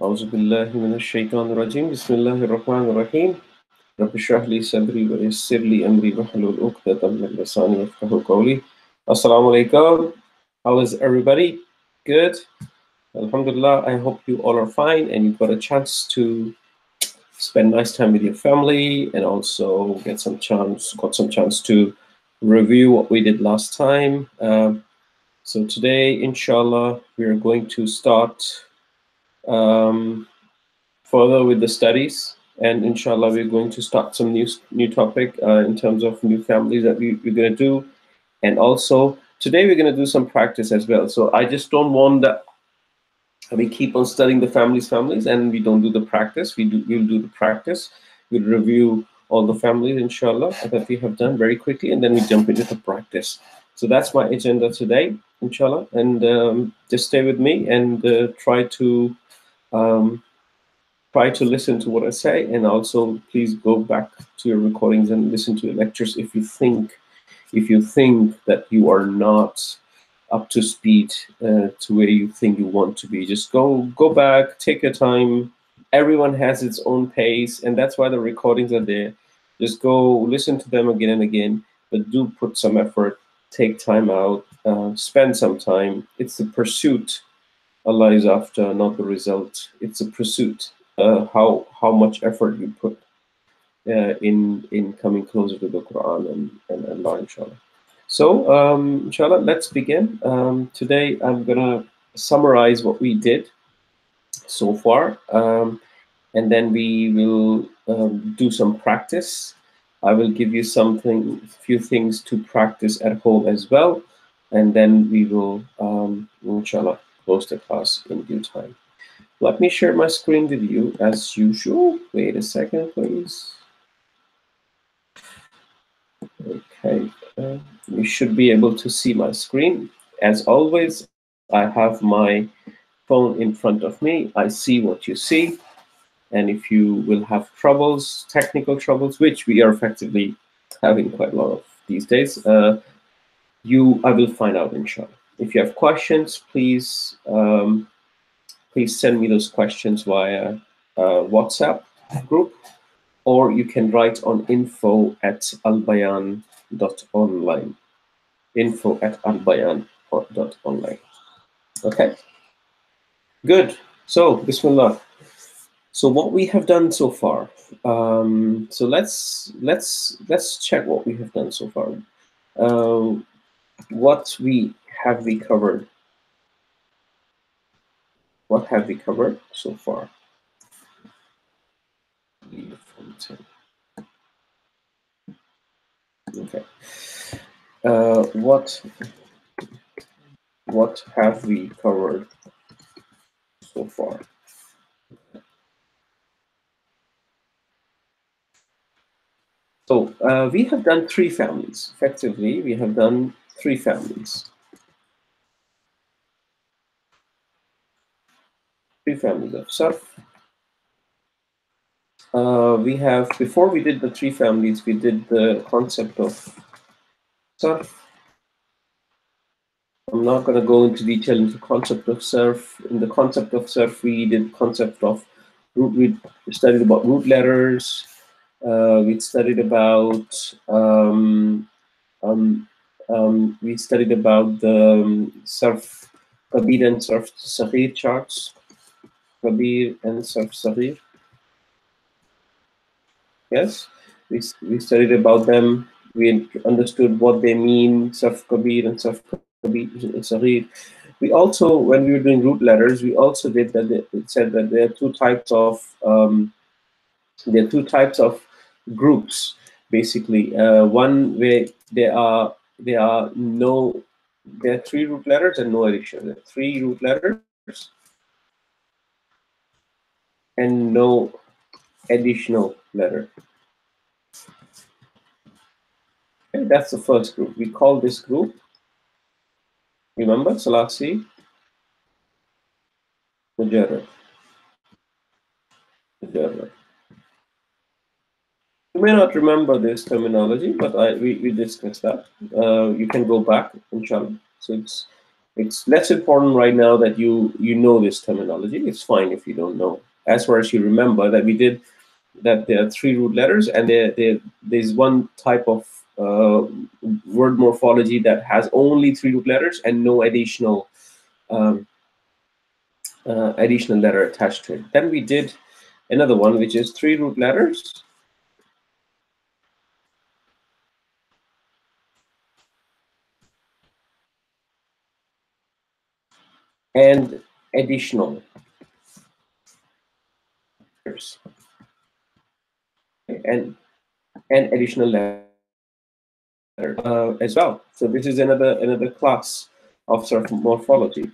أعوذ بالله من الشيطان الرجيم بسم الله الرحمن الرحيم رب اشرح لي صدري ويسر لي أمري واحلل عقدة من لساني يفقهوا قولي. Assalamu alaikum. How is everybody? Good? Alhamdulillah. I hope you all are fine and you've got a chance to spend nice time with your family and also got some chance to review what we did last time. So today, inshallah, we are going to start further with the studies, and inshallah we're going to start some new topic in terms of new families that we're going to do. And also today we're going to do some practice as well. So I just don't want that we keep on studying the families and we don't do the practice. We'll do the practice. We'll review all the families inshallah that we have done very quickly, and then we jump into the practice. So that's my agenda today, inshallah. And just stay with me and try to listen to what I say, and also please go back to your recordings and listen to your lectures if you think that you are not up to speed to where you think you want to be. Just go back, take your time. Everyone has its own pace, and that's why the recordings are there. Just go listen to them again and again, but do put some effort, take time out, spend some time. It's the pursuit Allah is after, not the result. It's a pursuit. How much effort you put in coming closer to the Quran and Allah, inshallah. So inshallah, let's begin. Today I'm gonna summarize what we did so far, and then we will do some practice. I will give you few things to practice at home as well, and then we will inshallah close the class in due time. Let me share my screen with you as usual. Wait a second, please. Okay, you should be able to see my screen. As always, I have my phone in front of me. I see what you see. And if you will have troubles, technical troubles, which we are effectively having quite a lot of these days, I will find out, inshallah. If you have questions, please send me those questions via WhatsApp group, or you can write on info@Albayaan.Online. info@Albayaan.Online. Okay, good. So Bismillah. So what we have done so far. So let's check what we have done so far. What have we covered? What have we covered so far? Okay. What have we covered so far? So we have done 3 families. Effectively, we have done 3 families. 3 families of sarf. We have, before we did the 3 families, we did the concept of sarf. I'm not going to go into detail into concept of surf. In the concept of surf, we did concept of root. We studied about root letters. We studied about the surf kabir and surf saghir charts. Kabir and surf saghir. Yes, we studied about them. We understood what they mean, surf kabir and surf saghir. We also, when we were doing root letters, we also did that. It said that there are 2 types of groups, basically. One where there are 3 root letters and no addition. There are 3 root letters and no additional letter. Okay, that's the first group. We call this group, remember, Salasi Mujarrad. You may not remember this terminology, but we discussed that. You can go back, inshallah. So it's It's less important right now that you know this terminology. It's fine if you don't know. As far as you remember that we did that there are 3 root letters, and there's one type of word morphology that has only 3 root letters and no um, additional letter attached to it. Then we did another one which is 3 root letters and additional letters, and additional letters as well. So this is another class of sort of morphology.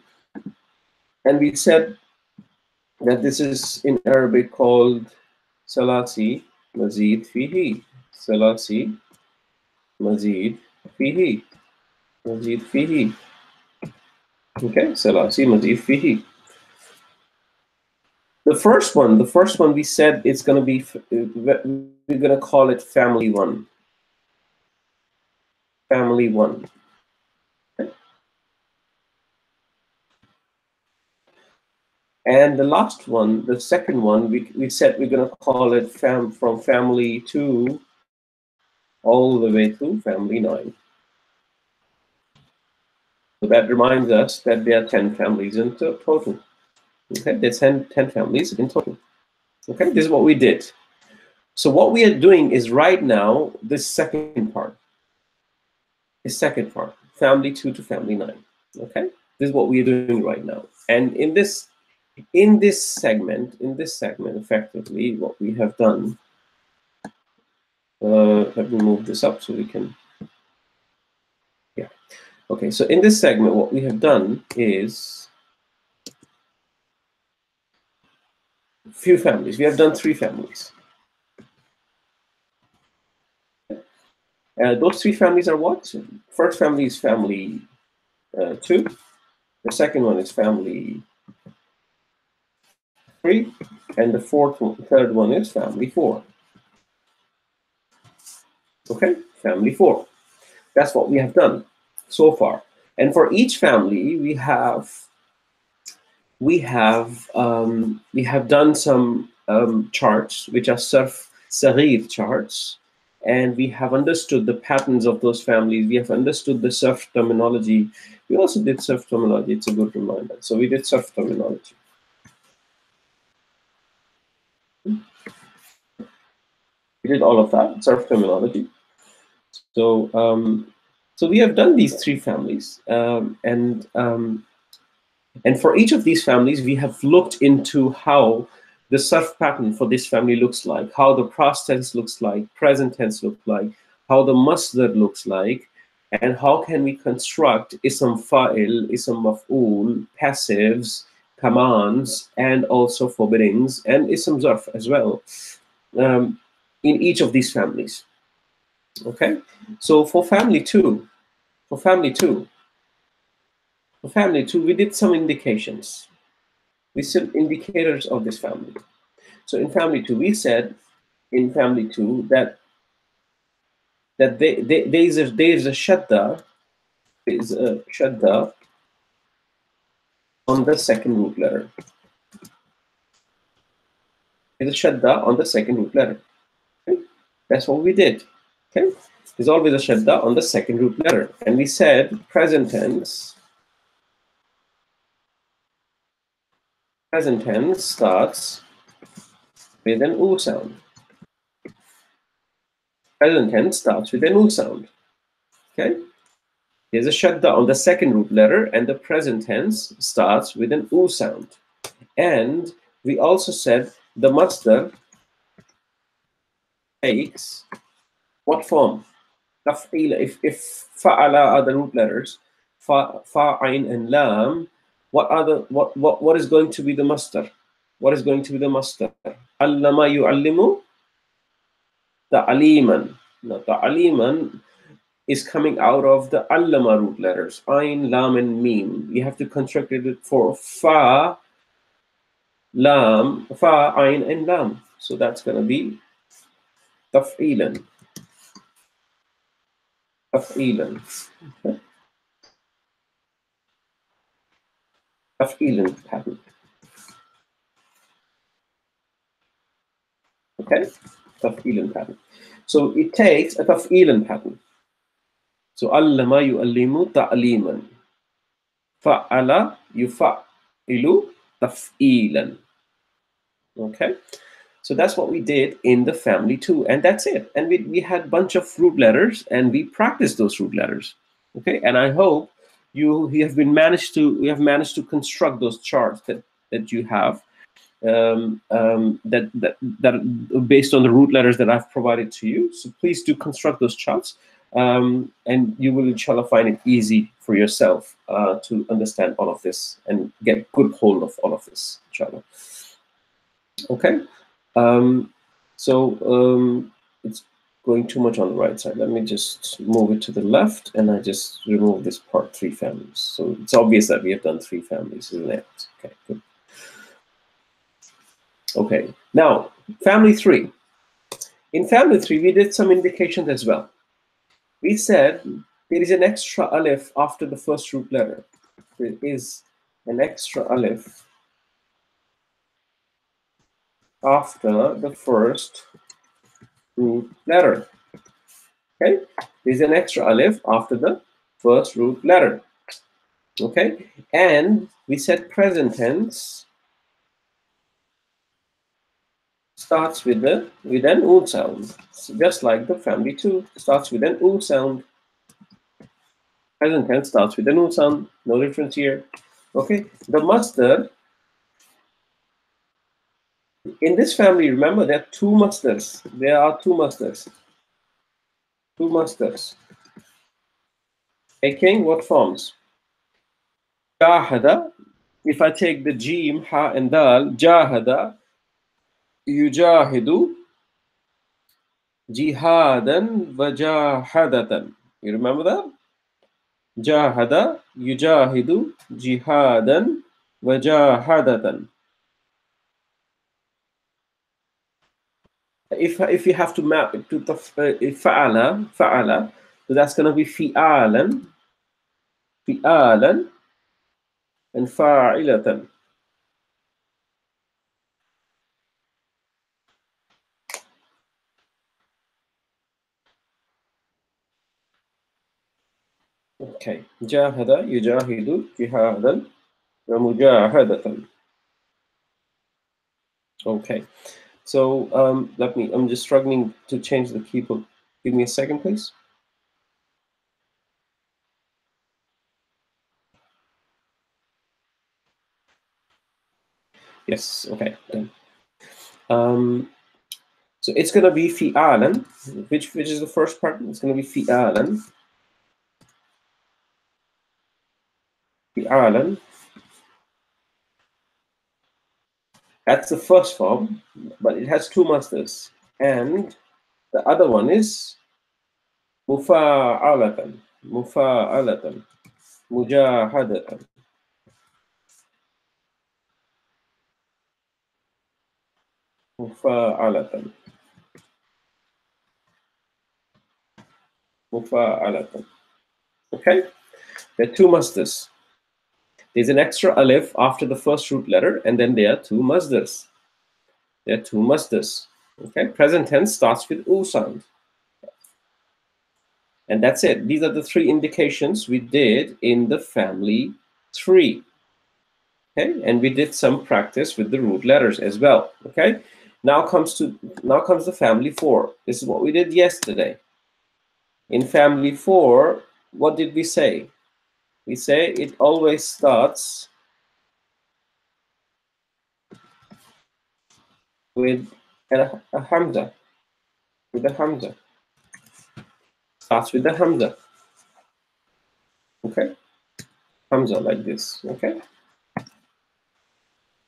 And we said that this is in Arabic called salasi mazid fihi. Salasi mazid fihi. Mazid fihi. Okay, salasi mazid fihi. The first one we said it's going to be, we're going to call it family 1. Family 1. And the last one, the second one, we said we're going to call it from family 2 all the way to family 9. So that reminds us that there are 10 families in total. Okay, there's 10 families in total. Okay, this is what we did. So what we are doing is right now, this second part, family 2 to family 9. Okay, this is what we are doing right now. And in this segment, effectively, what we have done, let me move this up so we can, yeah. Okay, so in this segment, what we have done is few families. We have done 3 families. Those 3 families are what? First family is family 2. The second one is family 3, and the third one is family 4. Okay, family 4. That's what we have done so far. And for each family, we have done some charts, which are Sarf Saghir charts, and we have understood the patterns of those families. We have understood the Sarf terminology. We also did Sarf terminology. It's a good reminder. So we did Sarf terminology. We did all of that, Sarf terminology. So so we have done these 3 families, and for each of these families, we have looked into how the surf pattern for this family looks like, how the past tense looks like, present tense looks like, how the masdar looks like, and how can we construct ism fa'il, ism maf'ul, passives, commands, and also forbidings, and ism zarf as well, in each of these families. Okay, so for family 2, we did some indications. We said indicators of this family. So in family 2, we said in family 2 that there's a shadda, on the second root letter. There's a shadda on the second root letter. Okay? That's what we did. Okay, there's always a shadda on the second root letter, and we said present tense starts with an oo sound. Present tense starts with an oo sound. Okay, there's a shadda on the second root letter, and the present tense starts with an oo sound. And we also said the masdar takes what form? Taf'ila. If fa'ala are the root letters, ayn, and lam, what is going to be the masdar? What is going to be the masdar? Allama yu'allimu ta'aliman. Now, ta'aliman is coming out of the allama root letters, ayn, lam, and mim. You have to construct it for fa, lam, fa, ayn, and lam. So that's going to be taf'ilan. Taf'ilan. Okay. Taf'ilan pattern. Okay, taf'ilan pattern. So it takes a taf'ilan pattern. So allama yu'allimu ta'liman. Fa'ala yufa'ilu taf'ilan. Okay, so that's what we did in the family too, and that's it. And we had a bunch of root letters, and we practiced those root letters. Okay, and I hope you have managed to construct those charts that you have, that based on the root letters that I've provided to you. So please do construct those charts, and you will inshallah find it easy for yourself to understand all of this and get good hold of all of this, inshallah. Okay, it's going too much on the right side. Let me just move it to the left, and I just remove this part, 3 families. So it's obvious that we have done 3 families, isn't it? Okay, good. Okay, now family 3. In family 3, we did some indications as well. We said there is an extra alif after the first root letter. There is an extra alif after the first root letter. Okay, there's an extra alif after the first root letter. Okay, and we said present tense starts with an ood sound, so just like the family 2 starts with an ood sound. Present tense starts with an ood sound, no difference here. Okay, the masdar in this family, remember there are 2 masdars. There are 2 masdars. 2 masdars. Taking what forms? Jahada. If I take the jim, ha, and dal, jahada, yujahidu, jihadan, wajahadatan. You remember that? Jahada, yujahidu, jihadan, wajahadatan. If you have to map it to the fa'ala, so that's going to be fi'alan, and fa'ilatan. Okay, jahada, yujahidu, jihadan, wa mujahadatan. Okay, so I'm just struggling to change the keyboard. Give me a second, please. Yes, okay, done. So it's gonna be fi'alan, which is the first part. It's gonna be fi'alan. Fi'alan. That's the first form, but it has 2 masters. And the other one is mufa'alatan, mufa'alatan, mujahadatan. Mufa'alatan. Mufa'alatan. Okay? There are 2 masdars. There's an extra alif after the first root letter, and then there are 2 masdars. There are 2 masdars. Okay? Present tense starts with u sound. And that's it. These are the 3 indications we did in the family 3. Okay? And we did some practice with the root letters as well. Okay? Now comes the family 4. This is what we did yesterday. In family 4, what did we say? We say it always starts with a hamza. With a hamza. Starts with the hamza. Okay? Hamza like this. Okay?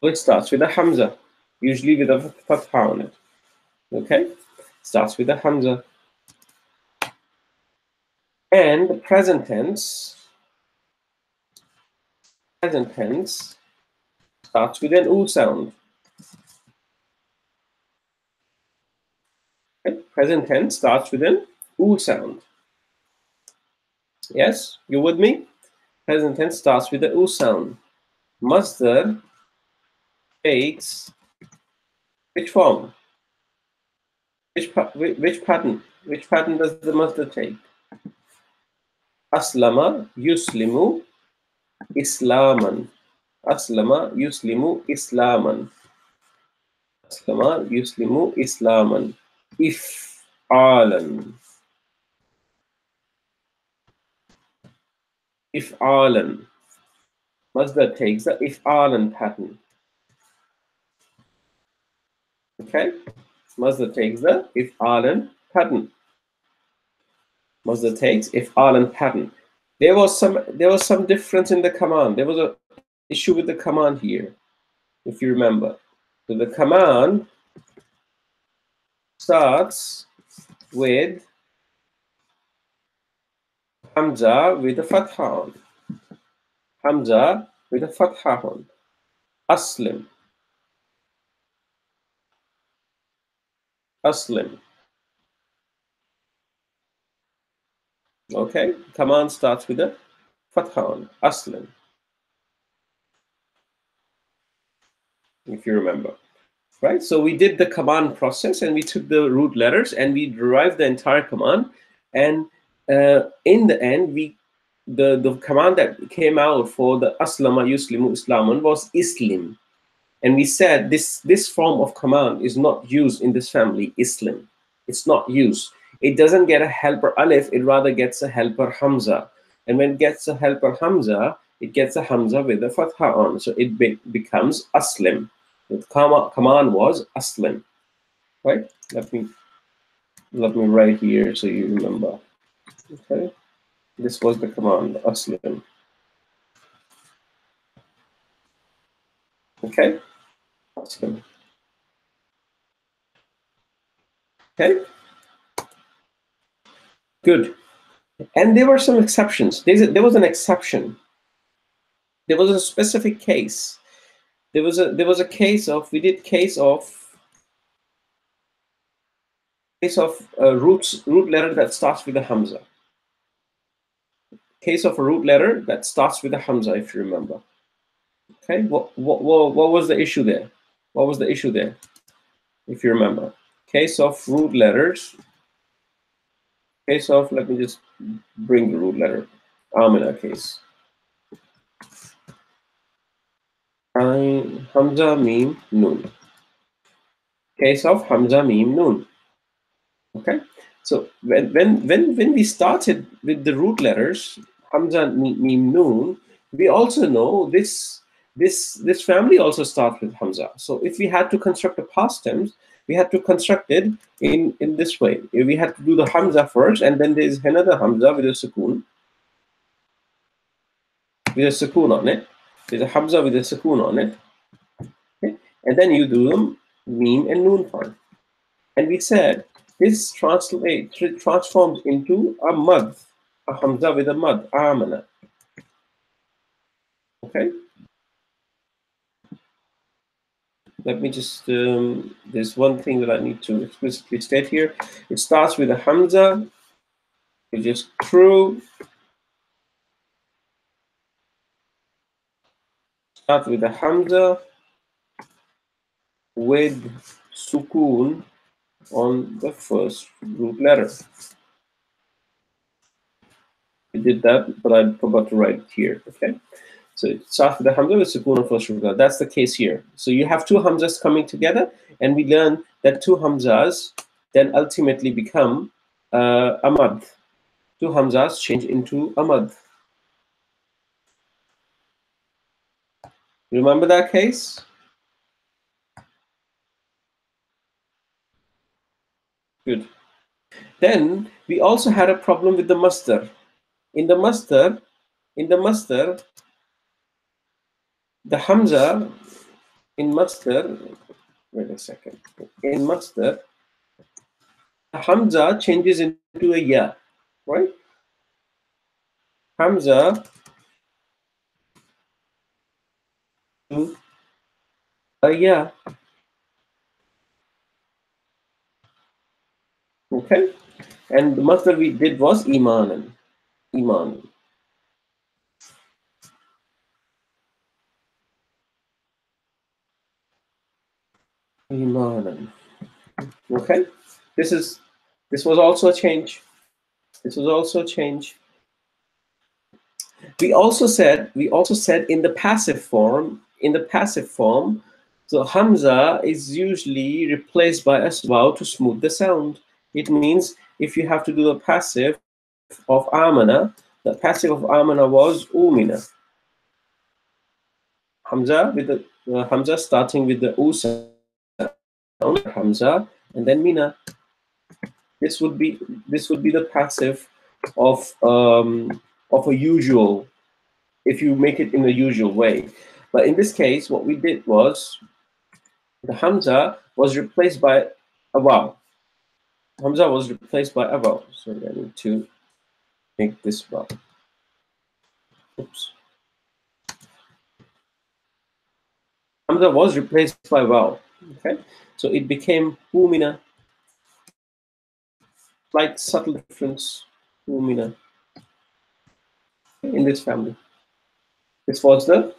So it starts with a hamza, usually with a fatha on it. Okay? Starts with a hamza. And the present tense starts with an u sound. Okay? Present tense starts with an u sound. Yes, you with me? Present tense starts with the u sound. Masdar takes which form? Which pattern? Which pattern does the masdar take? Aslama yuslimu islaman. Aslama yuslimu islaman. Aslama yuslimu islaman. If'alan. If'alan. Masdar takes the if'alan pattern. Okay? Masdar takes the if'alan pattern. Masdar takes if'alan pattern. There was some difference in the command. There was an issue with the command here, if you remember. So the command starts with Hamza with a fatha on. Hamza with a fatha on. Aslim. Aslim. Okay? Command starts with a fatha on. Aslim. If you remember. Right? So we did the command process and we took the root letters and we derived the entire command. And in the end, the command that came out for the Aslama Yuslimu Islaman was Islim. And we said this form of command is not used in this family, Islam. It's not used. It doesn't get a helper alif, it rather gets a helper hamza. And when it gets a helper hamza, it gets a hamza with a fatha on. So it becomes aslim. The command was aslim. Right? Let me write here so you remember. Okay. This was the command, aslim. Okay? Aslim. Okay? Good. And there were some exceptions. There was an exception. There was a specific case. There was a case of root letter that starts with a hamza. Case of a root letter that starts with a hamza, if you remember. Okay, what was the issue there? What was the issue there, if you remember? Case of root letters. Case of, let me just bring the root letter. Amina case. Hamza mim nun. Case of Hamza mim nun. Okay, so when we started with the root letters Hamza mim nun, we also know this family also starts with Hamza. So if we had to construct a past tense, we had to construct it in this way. We had to do the Hamza first, and then there's another Hamza with a sukoon. With a sukoon on it. There's a Hamza with a sukoon on it. Okay? And then you do them mim and noon part. And we said this transforms into a mad, a Hamza with a mad, amana. Okay? Let me just, there's one thing that I need to explicitly state here. It starts with a Hamza, which is true. Start with a Hamza with sukoon on the first root letter. I did that, but I forgot to write it here. Okay, so it starts with the Hamza with sukoon on first root letter. That's the case here. So you have two Hamzas coming together, and we learn that two Hamzas then ultimately become a mad. Two Hamzas change into a mad. Remember that case? Good. Then we also had a problem with the masdar. In the masdar, the Hamza in masdar, wait a second. In masdar, the Hamza changes into a ya, right? Hamza to a ya. Okay? And the masdar we did was imanan. Iman. Imanan. Okay, this was also a change. This was also a change. We also said in the passive form, so Hamza is usually replaced by a vowel to smooth the sound. It means if you have to do the passive of amana, the passive of amana was umina. Hamza with the Hamza starting with the u sound, Hamza, and then mina. This would be the passive of a usual, if you make it in the usual way. But in this case, what we did was the Hamza was replaced by a vowel. Hamza was replaced by a vowel. So I need to make this vowel. Oops. Hamza was replaced by a vowel. Okay, so it became umina. Slight subtle difference. Umina in this family. This was the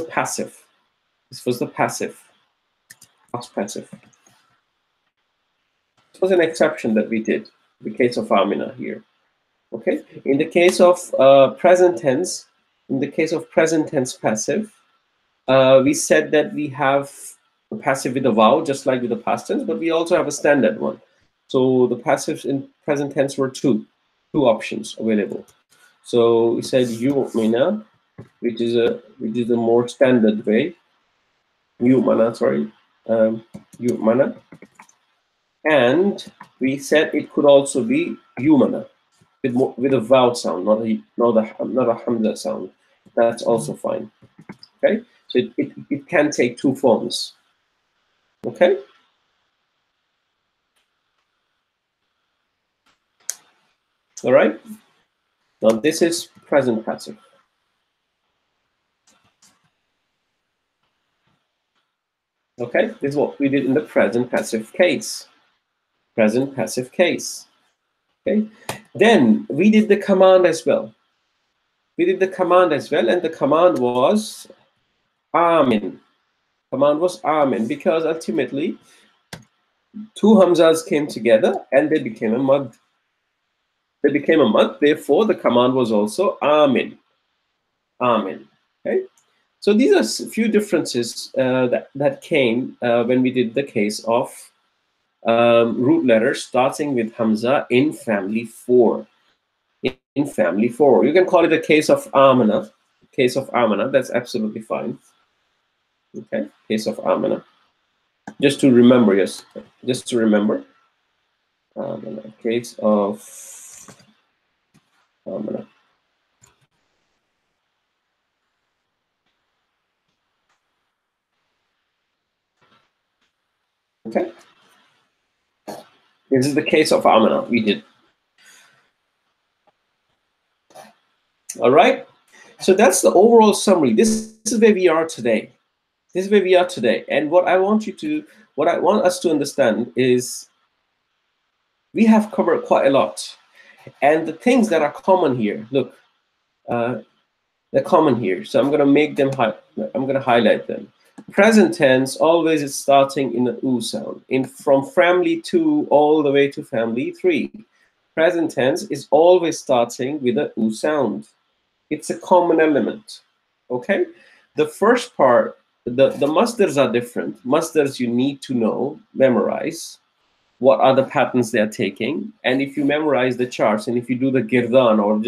passive. This was the passive. Past passive. This was an exception that we did in the case of Amina here. Okay. In the case of present tense, passive, we said that we have a passive with a vowel, just like with the past tense, but we also have a standard one. So the passives in present tense were two options available. So we said yu'mina, which is a more standard way. Yu'mana, sorry, yu'mana. And we said it could also be yumana with a vowel sound, not a hamza sound. That's also fine. Okay, so it can take two forms. Okay. All right. Now this is present passive. Okay, this is what we did in the present passive case. Present passive case. Okay. Then we did the command as well. And the command was amin. Command was amin, because ultimately two hamzas came together and they became a mad. Therefore, the command was also amin. Amin. Okay. So these are a few differences that came when we did the case of root letters starting with hamza in family 4. In family 4, you can call it a case of amana. That's absolutely fine. Okay, case of amana. Just to remember, yes. Just to remember. Case of amana. Okay. This is the case of amana we did. All right. So that's the overall summary. This is where we are today. And what I want us to understand is we have covered quite a lot. And the things that are common here, look, they're common here. So I'm going to make them, I'm going to highlight them. Present tense always is starting in an U sound. From family 2 all the way to family 3. Present tense is always starting with an U sound. It's a common element. Okay? The first part, the masdars are different. Masdars you need to know, memorize. What are the patterns they are taking? And if you memorize the charts, and if you do the girdan, or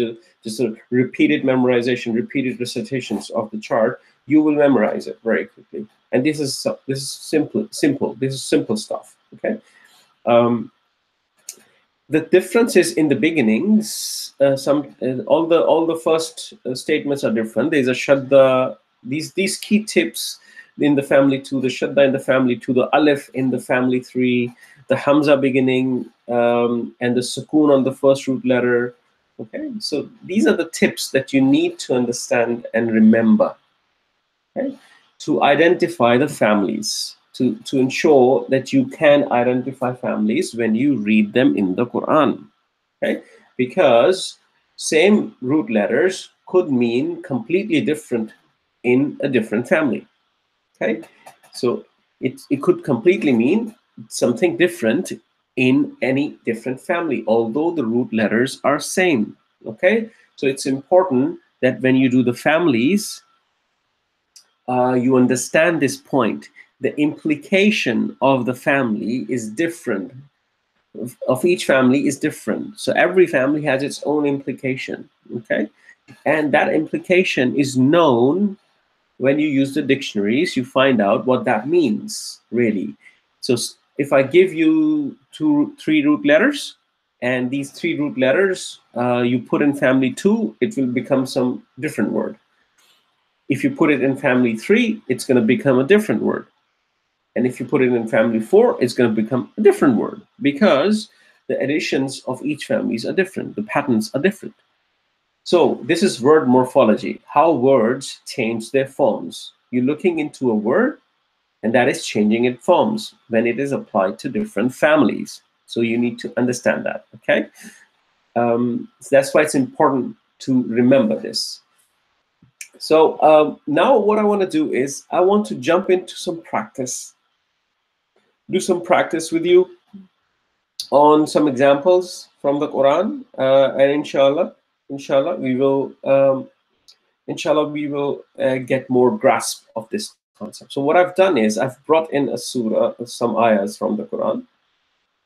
just a repeated memorization, repeated recitations of the chart, you will memorize it very quickly. And this is simple. This is simple stuff. Okay. The differences in the beginnings, all the first statements are different. There's a shadda. These key tips in the family 2, the shadda in the family 2, the alif in the family 3, the hamza beginning, and the sukoon on the first root letter. Okay, so these are the tips that you need to understand and remember. Okay, to identify the families, to ensure that you can identify families when you read them in the Quran. Okay, because same root letters could mean completely different in a different family. Okay, so it could completely mean something different in any different family, although the root letters are same. Okay, so it's important that when you do the families, you understand this point. The implication of the family is different, of each family is different. So every family has its own implication. Okay, and that implication is known when you use the dictionaries. You find out what that means really. So if I give you three root letters, and these three root letters you put in family 2, it will become some different word. If you put it in family 3, it's going to become a different word. And if you put it in family 4, it's going to become a different word, because the additions of each families are different. The patterns are different. So this is word morphology, how words change their forms. You're looking into a word, and that is changing its forms when it is applied to different families. So you need to understand that, okay? So that's why it's important to remember this. So now what I want to do is I want to jump into some practice, do some practice with you on some examples from the Quran, and inshallah we will get more grasp of this concept. So what I've done is I've brought in a surah, some ayahs from the Quran.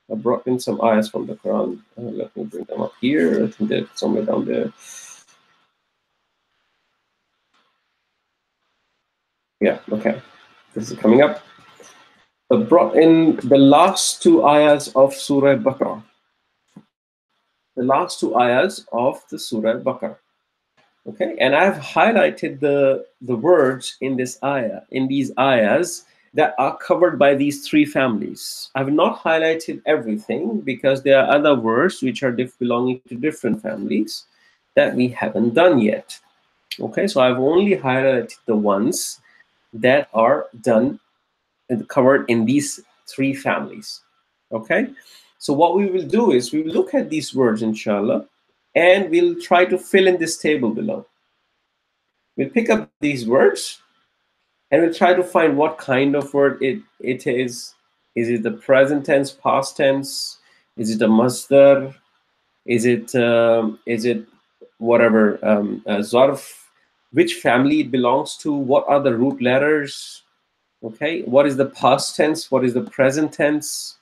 I brought in some ayahs from the Quran. Let me bring them up here. I think they're somewhere down there. Yeah, okay. This is coming up. I brought in the last two ayahs of Surah Baqarah. The last two ayahs of the Surah Baqarah. Okay, and I've highlighted the words in this ayah, in these ayahs, that are covered by these three families. I've not highlighted everything because there are other words which are belonging to different families that we haven't done yet. Okay, so I've only highlighted the ones that are done and covered in these three families. Okay, so what we will do is we will look at these words, inshallah, and we'll try to fill in this table below. We'll pick up these words and we'll try to find what kind of word it is. Is it the present tense, past tense? Is it a masdar? Is it whatever, zarf? Which family it belongs to? What are the root letters? Okay, what is the past tense? What is the present tense?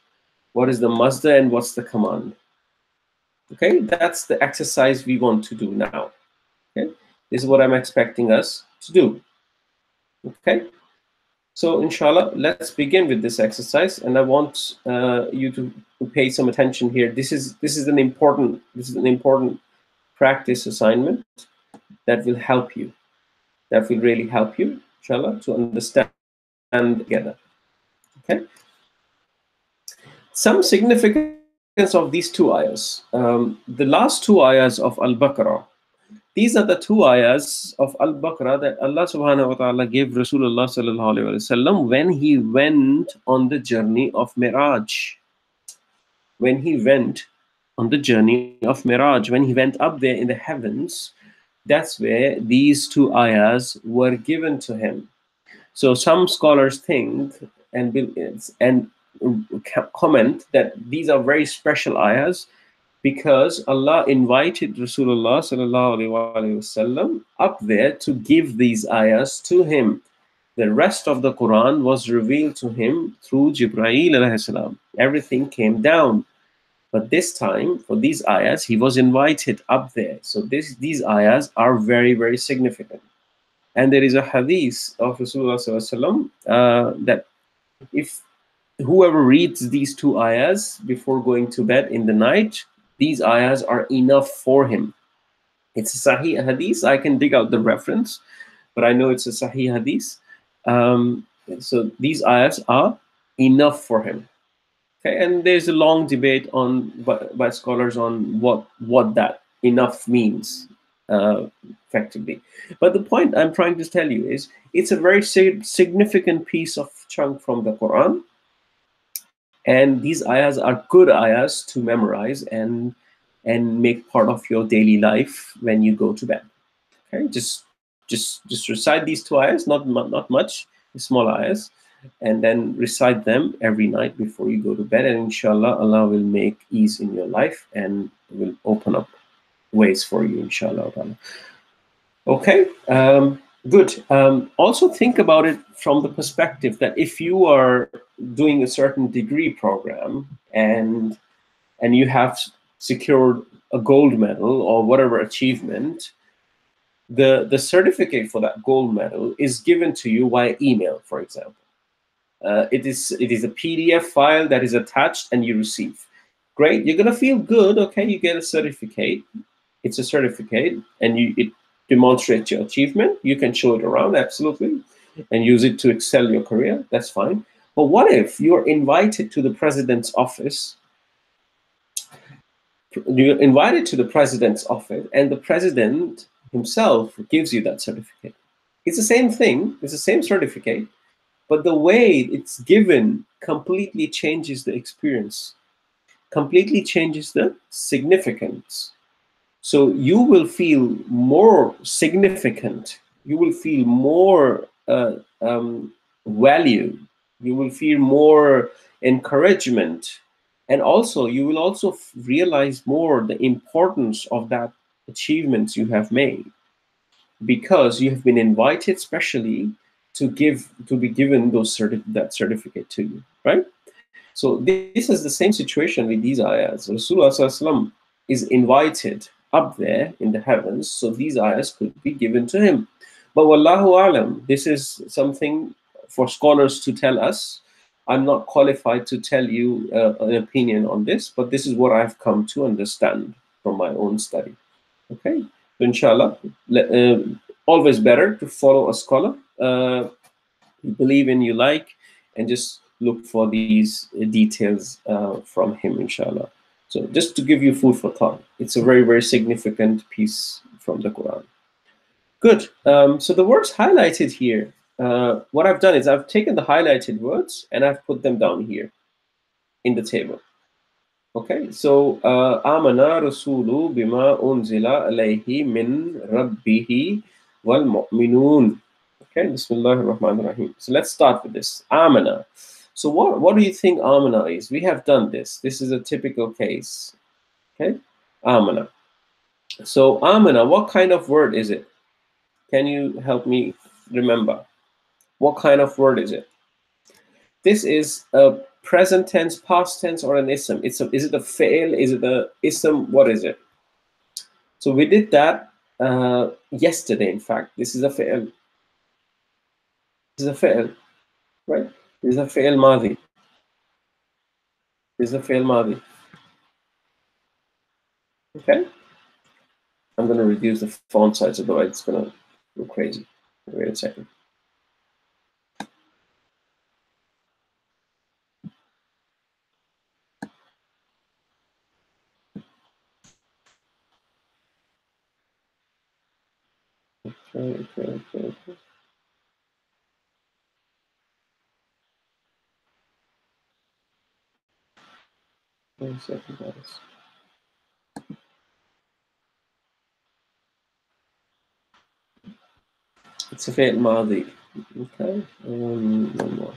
What is the masdar and what's the command? Okay, that's the exercise we want to do now. Okay, this is what I'm expecting us to do. Okay, so inshallah, let's begin with this exercise, and I want you to pay some attention here. This is an important practice assignment that will help you. That will really help you, inshallah, to understand together. Okay. Some significance of these two ayahs. The last two ayahs of Al-Baqarah. These are the two ayahs of Al-Baqarah that Allah subhanahu wa ta'ala gave Rasulullah sallallahu alayhi wa sallam when he went on the journey of Miraj. When he went on the journey of Miraj, when he went up there in the heavens, that's where these two ayahs were given to him. So some scholars think and comment that these are very special ayahs, because Allah invited Rasulullah sallallahu alaihi wasallam up there to give these ayahs to him. The rest of the Quran was revealed to him through Jibreel alayhi salam. Everything came down. But this time, for these ayahs, he was invited up there. So these ayahs are very, very significant. And there is a hadith of Rasulullah sallallahu alaihi wasallam that if whoever reads these two ayahs before going to bed in the night, these ayahs are enough for him. It's a Sahih hadith. I can dig out the reference, but I know it's a Sahih hadith. So these ayahs are enough for him. Okay, and there's a long debate by scholars on what that enough means effectively. But the point I'm trying to tell you is it's a very significant piece of chunk from the Quran. And these ayahs are good ayahs to memorize and make part of your daily life when you go to bed. Okay, just recite these two ayahs, not much, small ayahs, and then recite them every night before you go to bed, and inshallah Allah will make ease in your life and will open up ways for you, inshallah. Okay, good. Also think about it from the perspective that if you are doing a certain degree program and you have secured a gold medal or whatever achievement, the certificate for that gold medal is given to you via email, for example. It is a PDF file that is attached and you receive. Great, you're gonna feel good. Okay, you get a certificate. It's a certificate, and it demonstrates your achievement. You can show it around, absolutely, and use it to excel your career. That's fine. But what if you're invited to the president's office? You're invited to the president's office, and the president himself gives you that certificate. It's the same thing. It's the same certificate, but the way it's given completely changes the experience, completely changes the significance. So you will feel more significant. You will feel more value. You will feel more encouragement, and also you will also realize more the importance of that achievements you have made, because you have been invited specially to be given that certificate to you, right? So this is the same situation with these ayahs. Rasulullah ﷺ is invited up there in the heavens, so these ayahs could be given to him. But wallahu alam, this is something for scholars to tell us. I'm not qualified to tell you an opinion on this, but this is what I've come to understand from my own study. Okay, so inshallah, always better to follow a scholar you believe in, you like, and just look for these details from him, inshallah. So just to give you food for thought, it's a very, very significant piece from the Quran. Good. So the words highlighted here, what I've done is I've taken the highlighted words and I've put them down here in the table. Okay, so Amana Rasulu bima unzila alayhi min rabbihi wal mu'minun. Okay, Bismillah ar-Rahman ar-Rahim. So let's start with this. Amana. So what do you think Amana is? We have done this. This is a typical case. Okay, Amana. So Amana, what kind of word is it? Can you help me remember? What kind of word is it? This is a present tense, past tense, or an ism. Is it a fail? Is it a ism? What is it? So we did that yesterday, in fact. This is a fail. This is a fail, right? This is a fail madi. This is a fail madi. Okay? I'm going to reduce the font size, otherwise it's going to go crazy. Wait a second. Okay. 1 second, guys. It's a fail madi. Okay, one more.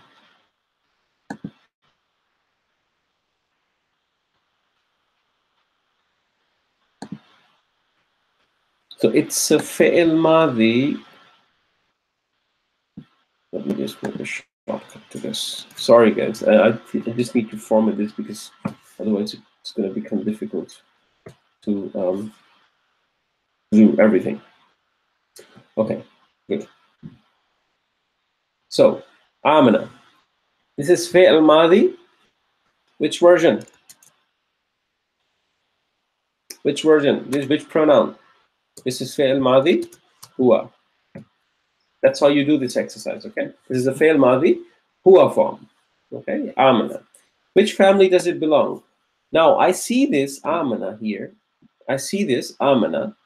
So it's a fail madi. Let me just make a shortcut to this. Sorry, guys. I just need to format this because otherwise it's going to become difficult to do everything. Okay, good. So, Amana. This is Fi'l Madi. Which version? Which version? Which pronoun? This is Fi'l Madi. Huwa. That's how you do this exercise, okay? This is a Fi'l Madi. Huwa form. Okay, Amana. Which family does it belong? Now, I see this Amana here. I see this Amana.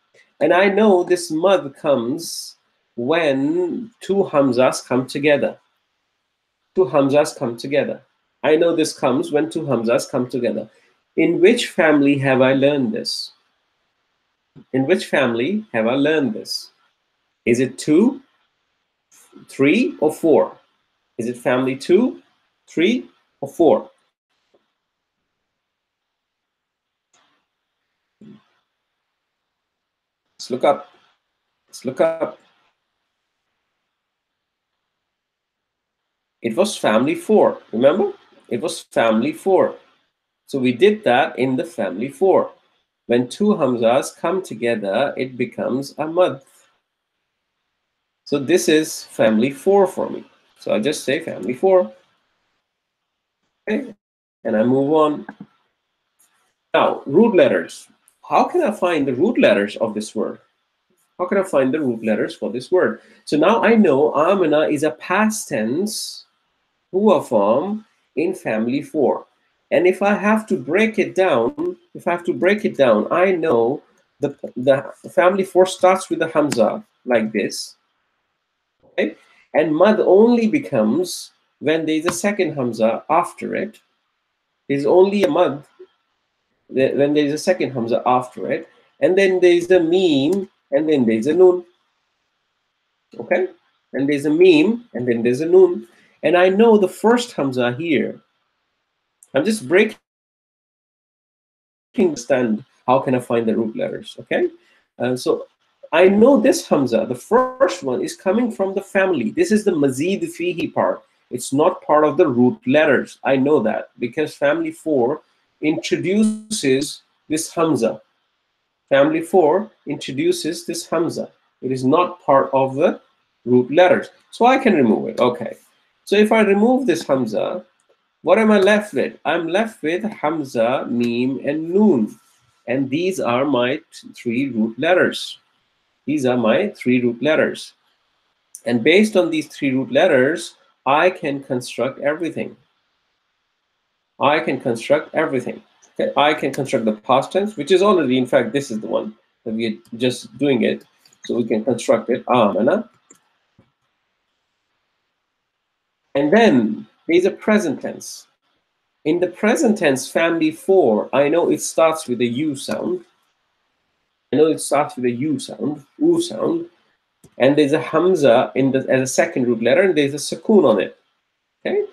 And I know this mud comes when two Hamzas come together. Two Hamzas come together. I know this comes when two Hamzas come together. In which family have I learned this? In which family have I learned this? Is it 2, 3, or 4? Is it family 2, 3, or 4? Let's look up. Let's look up. It was family 4. Remember? It was family 4. So we did that in the family 4. When two hamzas come together, it becomes a mad. So this is family 4 for me. So I just say family 4. Okay, and I move on. Now, root letters. How can I find the root letters of this word? How can I find the root letters for this word? So now I know Amina is a past tense Hua form in family 4. And if I have to break it down, I know the family 4 starts with a hamza like this. Okay? And mad only becomes when there is a second hamza after it. There's only a mad when there is a second hamza after it. And then there is a meme, and then there's a noon. Okay? And there's a meme, and then there's a noon. And I know the first hamza here. I'm just breaking understand how can I find the root letters. Okay, so I know this hamza, the first one, is coming from the family. This is the mazid fihi part. It's not part of the root letters. I know that because family 4 introduces this hamza. Family 4 introduces this hamza. It is not part of the root letters, so I can remove it. Okay, so if I remove this hamza, what am I left with? I'm left with Hamza, Meme, and Noon. And these are my 3 root letters. These are my 3 root letters. And based on these 3 root letters, I can construct everything. I can construct everything. Okay? I can construct the past tense, which is already, in fact, this is the one that we're just doing it. So we can construct it. Amana. And then there's a present tense. In the present tense, family 4, I know it starts with a U sound. I know it starts with a U sound, U sound, and there's a hamza as a second root letter, and there's a sukoon on it. Okay,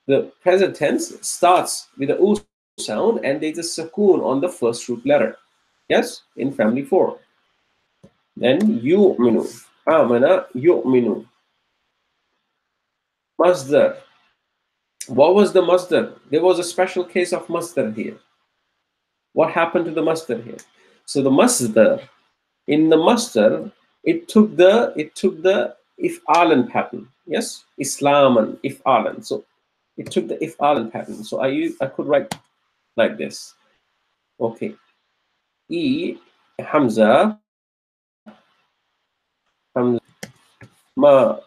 the present tense starts with a U sound, and there's a sukoon on the first root letter. Yes, in family 4. Then yu'minu, amana yu'minu. Masdar. What was the masdar? There was a special case of masdar here. What happened to the masdar here? So the masdar, in the masdar, it took the if'alan pattern. Yes, islaman, if'alan. So it took the if'alan pattern. So I could write like this. Okay, hamza ma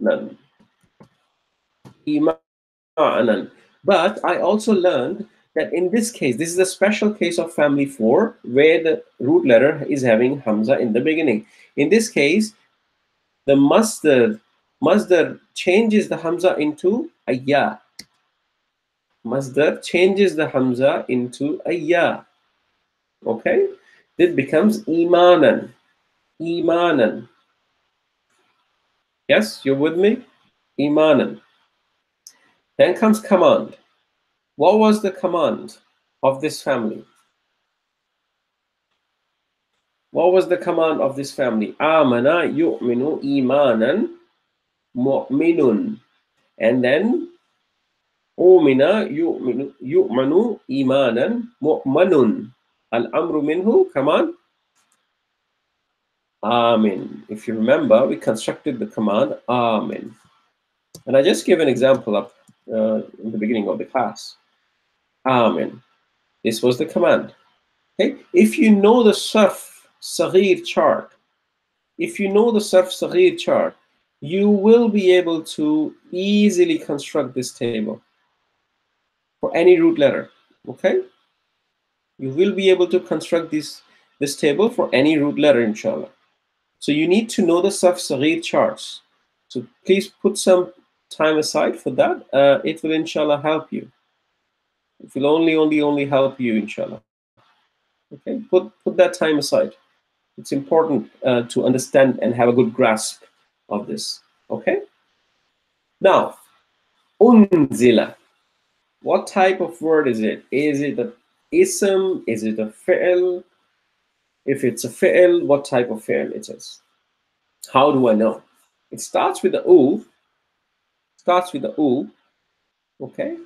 nan imanan. But I also learned that in this case, this is a special case of family 4 where the root letter is having hamza in the beginning. In this case, the masdar changes the hamza into a ya. Masdar changes the hamza into a ya. Okay, it becomes imanan. Imanan. Yes, you're with me? Imanan. Then comes command. What was the command of this family? What was the command of this family? Amana yu'minu imanan mu'minun. And then umina yu'manu imanan mu'manun. Al-amru minhu, command. Amin. If you remember, we constructed the command Amin. And I just gave an example up in the beginning of the class. Amin. This was the command. Okay. If you know the Sarf Saghir chart, you will be able to easily construct this table for any root letter. Okay. You will be able to construct this table for any root letter, inshallah. So you need to know the Sarf Saghir charts. So please put some time aside for that. It will inshallah help you. It will only help you, inshallah. Okay, put that time aside. It's important to understand and have a good grasp of this. Okay. Now, unzila. What type of word is it? Is it a ism? Is it a fi'l? If it's a fi'l, what type of fi'l it is? How do I know? It starts with the u. Starts with the u. Okay,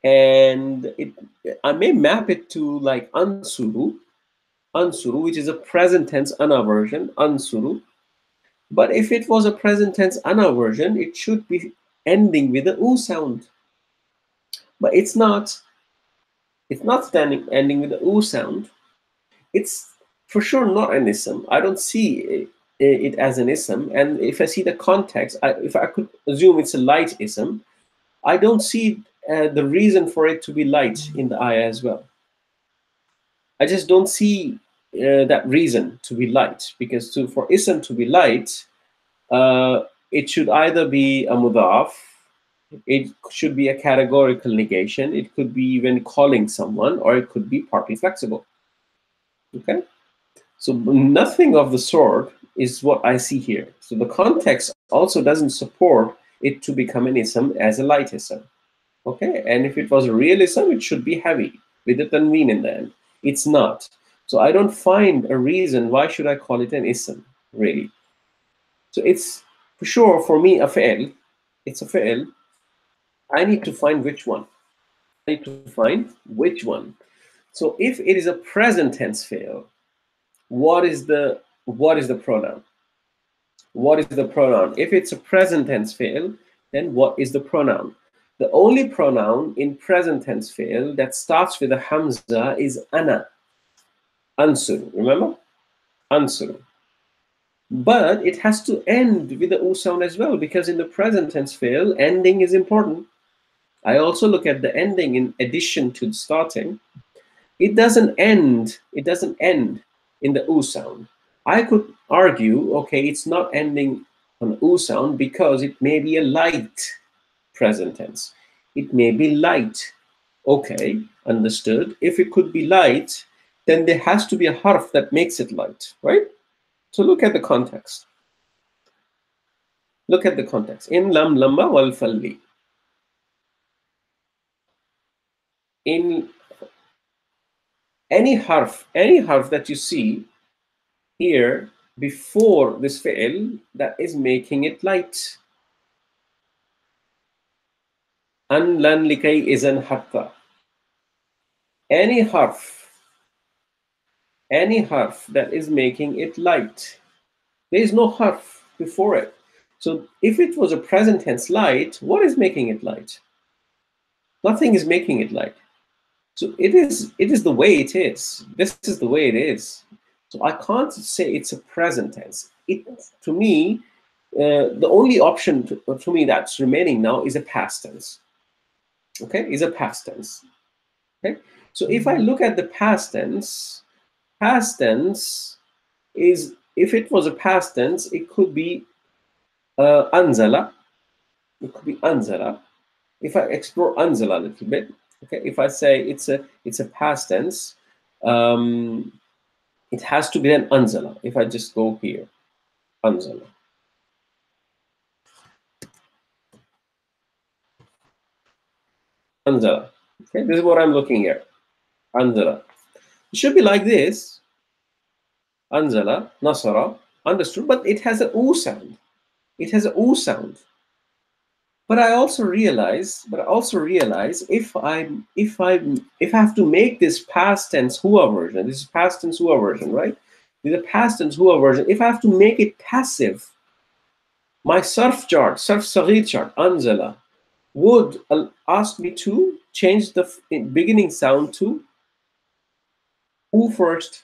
and I may map it to like ansuru, which is a present tense ana version, ansuru. But if it was a present tense ana version, it should be ending with the u sound. But it's not. It's not ending with the u sound. It's for sure not an ism. I don't see it as an ism. And if I see the context, if I could assume it's a light ism, I don't see the reason for it to be light in the ayah as well. I just don't see that reason to be light, because for ism to be light, it should either be a mudaf, it should be a categorical negation, it could be even calling someone, or it could be partly flexible. Okay, so nothing of the sort is what I see here. So the context also doesn't support it to become an ism as a light ism. Okay, and if it was a real ism, it should be heavy with the tanween in the end. It's not. So I don't find a reason why should I call it an ism, really. So it's for sure for me a fi'l. It's a fi'l. I need to find which one. I need to find which one. So if it is a present tense fi'l, what is the pronoun? What is the pronoun? If it's a present tense fi'l, then what is the pronoun? The only pronoun in present tense fi'l that starts with a hamza is ana. Ansur, remember? Ansur. But it has to end with the u sound as well, because in the present tense fi'l, ending is important. I also look at the ending in addition to the starting. It doesn't end in the u sound. I could argue, okay, it's not ending on u sound because it may be a light present tense. It may be light. Okay, understood. If it could be light, then there has to be a harf that makes it light, right? So look at the context. Look at the context. In lam lamma wal falli. In any harf that you see here before this fi'l, that is making it light. An lan likay izan hatta. Any harf that is making it light. There is no harf before it. So if it was a present tense light, what is making it light? Nothing is making it light. So it is the way it is. This is the way it is. So I can't say it's a present tense. To me, the only option to me that's remaining now is a past tense. Okay, is a past tense. Okay, so if I look at the past tense is, if it was a past tense, it could be anzala. It could be anzala. If I explore anzala a little bit, okay, if I say it's a past tense, it has to be an anzala. If I just go here, anzala. Anzala. Okay, this is what I'm looking here. Anzala. It should be like this. Anzala, nasara, understood, but it has a u sound. It has a u sound. But I also realize if I have to make this past tense huwa version, this is past tense huwa version, right? This is a past tense huwa version. If I have to make it passive, my sarf saghir chart, anzala, would ask me to change the beginning sound to u first.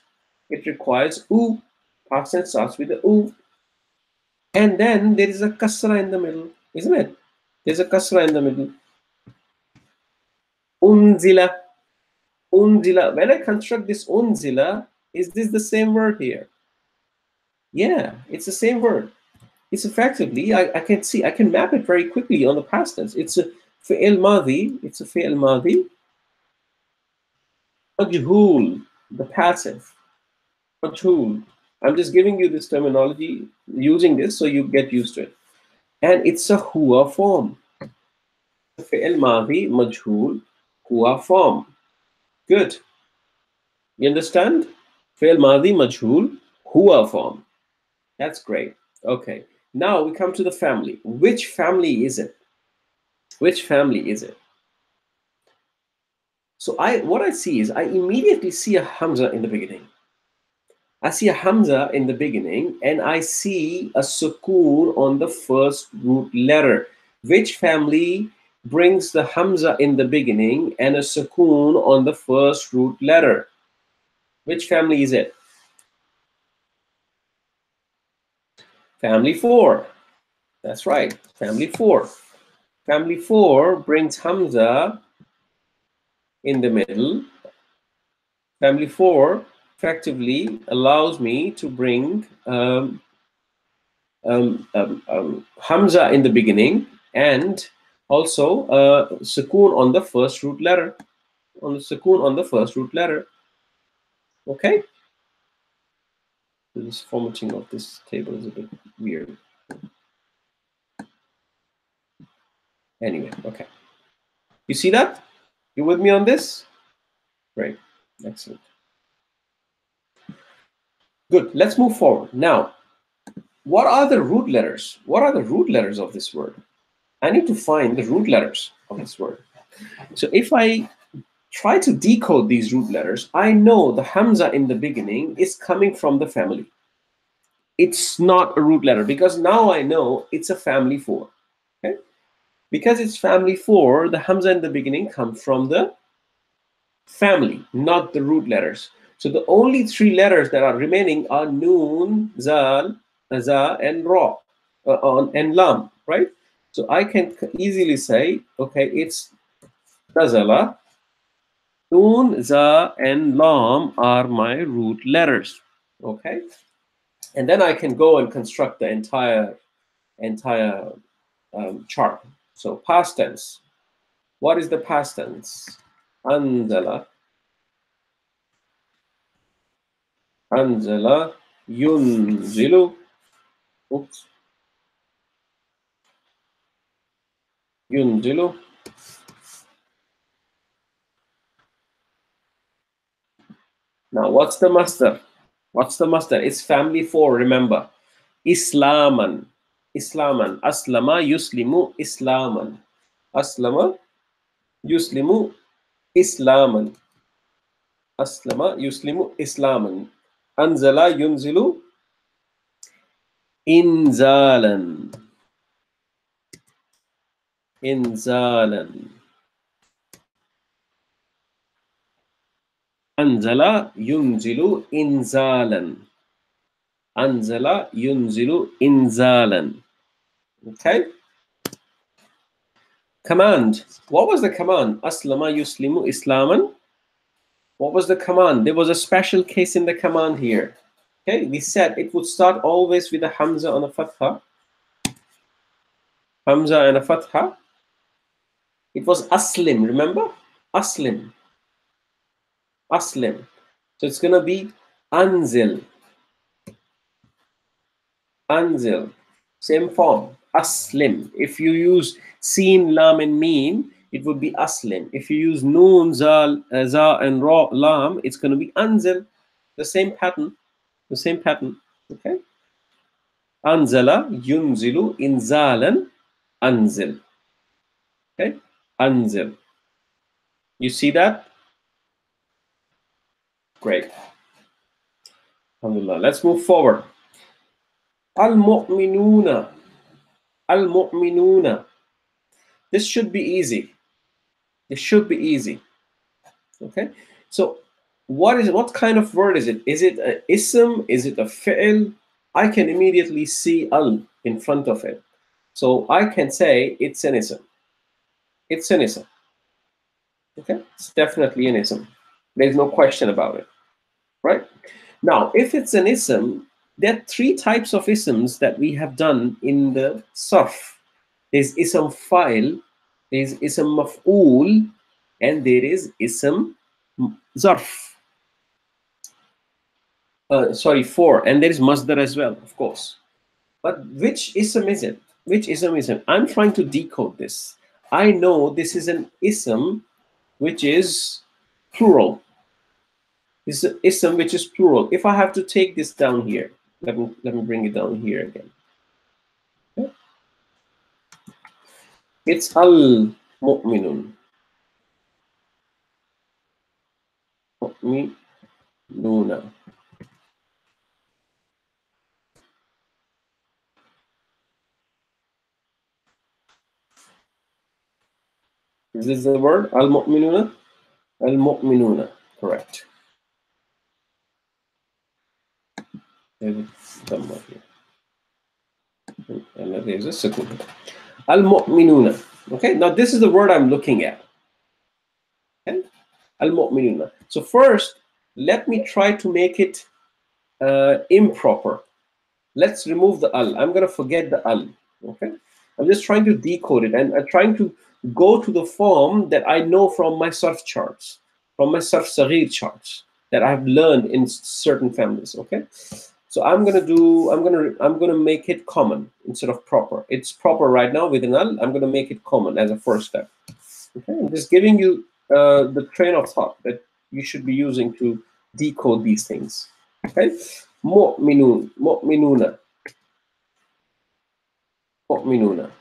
It requires u. Past tense starts with the u. And then there is a kasra in the middle, isn't it? There's a kasra in the middle. Unzila. Unzila. When I construct this unzila, is this the same word here? Yeah, it's the same word. It's effectively, I can map it very quickly on the past tense. It's a fi'il madhi. It's a fi'il madhi. Majhul, the passive. Majhul. I'm just giving you this terminology, using this so you get used to it. And it's a huwa form. فعل ماضي مجهول هو form. Good. You understand? فعل ماضي مجهول هو form. That's great. Okay. Now we come to the family. Which family is it? Which family is it? So what I see is I immediately see a Hamza in the beginning. I see a Hamza in the beginning, and I see a sukoon on the first root letter. Which family brings the Hamza in the beginning and a sukoon on the first root letter? Which family is it? Family 4. That's right, family 4. Family 4 brings Hamza in the middle. Family 4 effectively allows me to bring Hamza in the beginning and also sukoon on the first root letter. Sukoon on the first root letter. Okay? This formatting of this table is a bit weird. Anyway, okay. You see that? You with me on this? Great. Excellent. Good. Let's move forward. Now, what are the root letters? What are the root letters of this word? I need to find the root letters of this word. So if I try to decode these root letters, I know the Hamza in the beginning is coming from the family. It's not a root letter because now I know it's a family 4. Okay? Because it's family 4, the Hamza in the beginning comes from the family, not the root letters. So the only 3 letters that are remaining are Noon, Zal, Za, and Ra, and Lam, right? So I can easily say, okay, it's Nazala, Noon, Za, and Lam are my root letters. Okay, and then I can go and construct the entire chart. So past tense. What is the past tense? Anzala, Anzala, Yunzilu. Oops. Yunzilu. Now, what's the master? What's the master? It's family 4, remember. Islaman. Islaman. Aslama yuslimu Islaman. Aslama yuslimu Islaman. Aslama yuslimu Islaman. Anzala yunzilu inzalan. Inzalan. Anzala yunzilu inzalan. Anzala yunzilu inzalan. Okay? Command. What was the command? Aslama yuslimu islaman. What was the command? There was a special case in the command here. Okay, we said it would start always with a Hamza on a Fatha. Hamza and a Fatha. It was Aslim, remember? Aslim. Aslim. So it's going to be Anzil. Anzil. Same form. Aslim. If you use Sin, Lam, and Meen, it would be Aslim. If you use Noon, Zal, Za, and Ra, Lam, it's going to be Anzil. The same pattern. The same pattern. Okay? Anzala, Yunzilu, Inzalan, Anzil. Okay? Anzil. You see that? Great. Alhamdulillah. Let's move forward. Al-Mu'minuna. Al-Mu'minuna. This should be easy. It should be easy. Okay? So what kind of word is it? Is it an ism? Is it a fi'l? I can immediately see al in front of it. So I can say it's an ism. It's an ism. Okay? It's definitely an ism. There's no question about it. Right? Now, if it's an ism, there are 3 types of isms that we have done in the sarf. There's ism fa'il, there's ism maf'ul, and there is ism zarf. Sorry, 4, and there is masdar as well, of course. But which ism is it? Which ism is it? I'm trying to decode this. I know this is an ism which is plural. This is an ism which is plural. If I have to take this down here, let me bring it down here again. Okay. It's al-mu'minun. Mu'minuna. Is this the word? Al-mu'minuna? Al-mu'minuna. Correct. There's a dhamma here. And there's a sukun. Al-mu'minuna. Okay, now this is the word I'm looking at. Okay? Al-mu'minuna. So first, let me try to make it improper. Let's remove the al. I'm going to forget the al. Okay, I'm just trying to decode it, and I'm trying to go to the form that I know from my surf charts, from my surf saghir charts that I've learned in certain families. Okay, so I'm gonna make it common instead of proper. It's proper right now with an al. I'm gonna make it common as a first step. Okay, I'm just giving you the train of thought that you should be using to decode these things. Okay, mu'minun, mu'minuna, mu'minuna.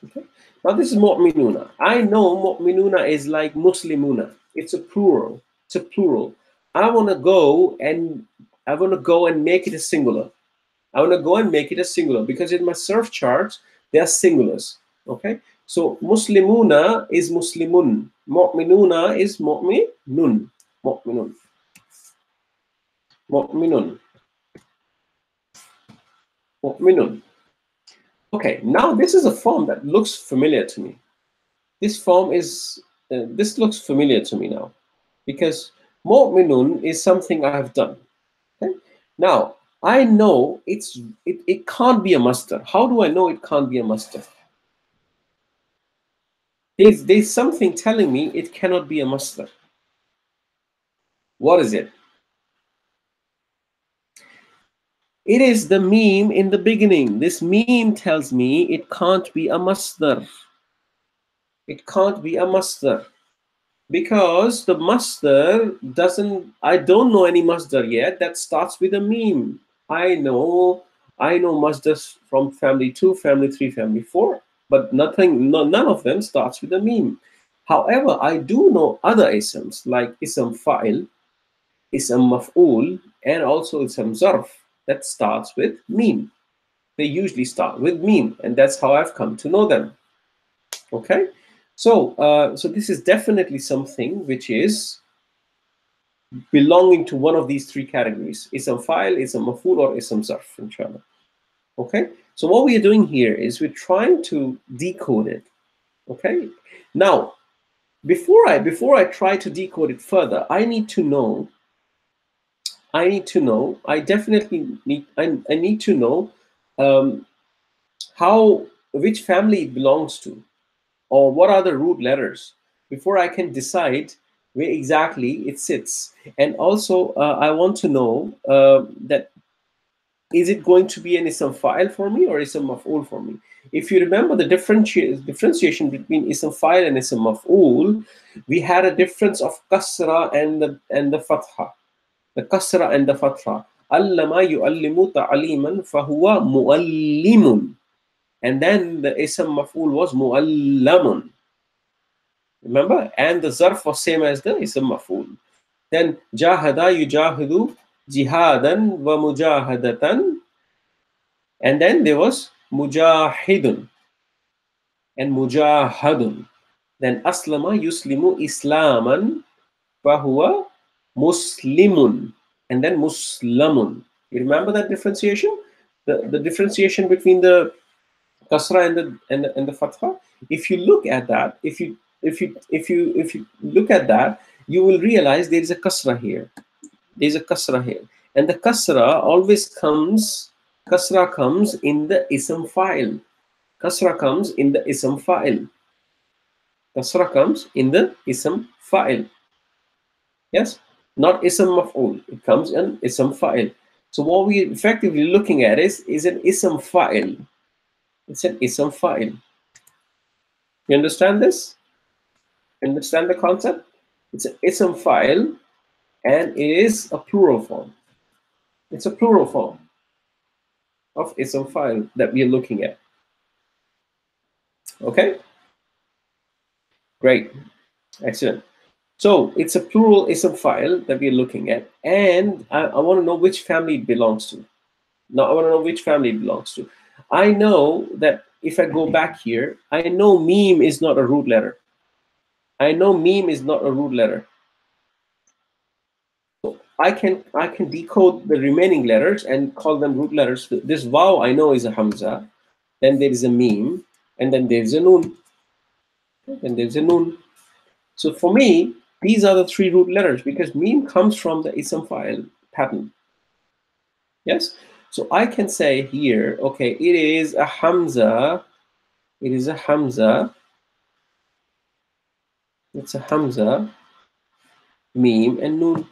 Okay, now this is mu'minuna. I know mu'minuna is like muslimuna. It's a plural. It's a plural. I want to go and make it a singular. I want to go and make it a singular because in my surf charts they are singulars. Okay, so muslimuna is muslimun. Mu'minuna is mu'minun. Mu'minun. Mu'minun. Mu'minun. Okay, now this is a form that looks familiar to me. This form is, this looks familiar to me now, because mu'minun is something I have done. Okay? Now, I know it can't be a masdar. How do I know it can't be a masdar? There's something telling me it cannot be a masdar. What is it? It is the meme in the beginning. This meme tells me it can't be a masdar. It can't be a masdar. Because the masdar doesn't, I don't know any masdar yet that starts with a meme. I know masdars from family 2, family 3, family 4, but none of them starts with a meme. However, I do know other isms like ism fa'il, ism maf'ul, and also ism zarf that starts with meme. They usually start with meme, and that's how I've come to know them. Okay, so so this is definitely something which is belonging to one of these three categories: ism fa'il, ism maf'ul, or ism zarf, inshallah. Okay, so what we are doing here is we're trying to decode it. Okay, now before I try to decode it further, I need to know. I definitely need. I need to know which family it belongs to, or what are the root letters, before I can decide where exactly it sits. And also, I want to know that is it going to be an ism fa'il for me or ism maf'ul for me? If you remember the differentiation between ism fa'il and ism maf'ul, we had a difference of kasra and the fatha. The kasra and the fatha. Allama yu'allimu ta'aliman fahuwa mu'allimun. And then the ism maf'ul was mu'allamun. Remember? And the zarf was same as the ism maf'ul. Then jahada yujahidu jihadan wa mujahadatan. And then there was mujahidun and mujahadun. Then aslama yuslimu islaman fahuwa muslimun. And then muslamun. You remember that differentiation? The differentiation between the kasra and the fatha. If you look at that, if you look at that, you will realize there is a kasra here. There is a kasra here, and the kasra always comes. Kasra comes in the ism fa'il. Kasra comes in the ism fa'il. Kasra comes in the ism fa'il. Yes, not ism maf'ul. It comes in ism fa'il. So what we're effectively looking at is an ism fa'il. It's an ism fa'il. You understand this? Understand the concept? It's an ism file, and it is a plural form. It's a plural form of ism file that we are looking at. Okay? Great. Excellent. So it's a plural ism file that we're looking at, and I want to know which family it belongs to. Now I want to know which family it belongs to. I know that if I go back here, I know meme is not a root letter. I know meme is not a root letter. So I can decode the remaining letters and call them root letters. This vaw I know is a hamza, then there is a meme, and then there's a noon, and there's a noon. So for me, these are the three root letters because meme comes from the ism file pattern. Yes? So I can say here, okay, it is a hamza. It is a hamza. It's a hamza, meme, and noon.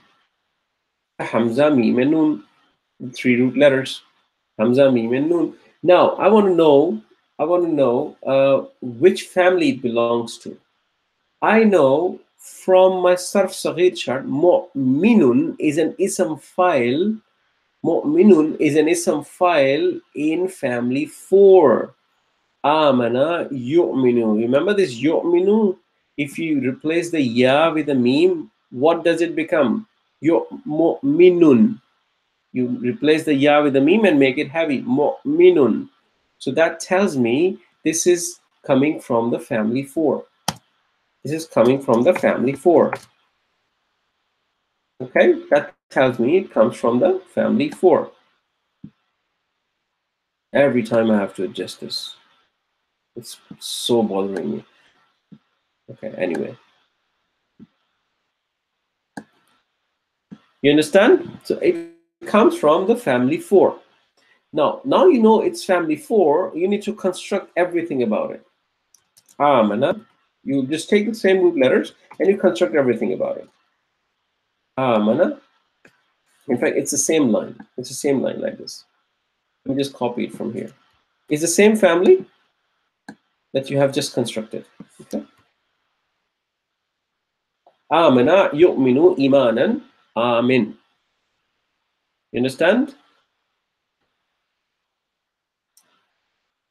A hamza, meme, and noon. Three root letters. Hamza, meme, and noon. Now I want to know which family it belongs to. I know from my Sarf Saghir chart, Mu'minun is an ism file. Mu'minun is an ism file in family 4. Amana yu'minu. Remember this yu'minu? If you replace the ya with a meme, what does it become? Mu'minun. You replace the ya with a meme and make it heavy. Mu'minun. So that tells me this is coming from the family 4. This is coming from the family 4. Okay, that tells me it comes from the family 4. Every time I have to adjust this. It's so bothering me. Okay, anyway. You understand? So it comes from the family 4. Now you know it's family 4, you need to construct everything about it. Amana, you just take the same root letters and you construct everything about it. Amana. In fact, it's the same line. It's the same line like this. Let me just copy it from here. It's the same family that you have just constructed. Okay. Amana yu'minu imanan amin. You understand?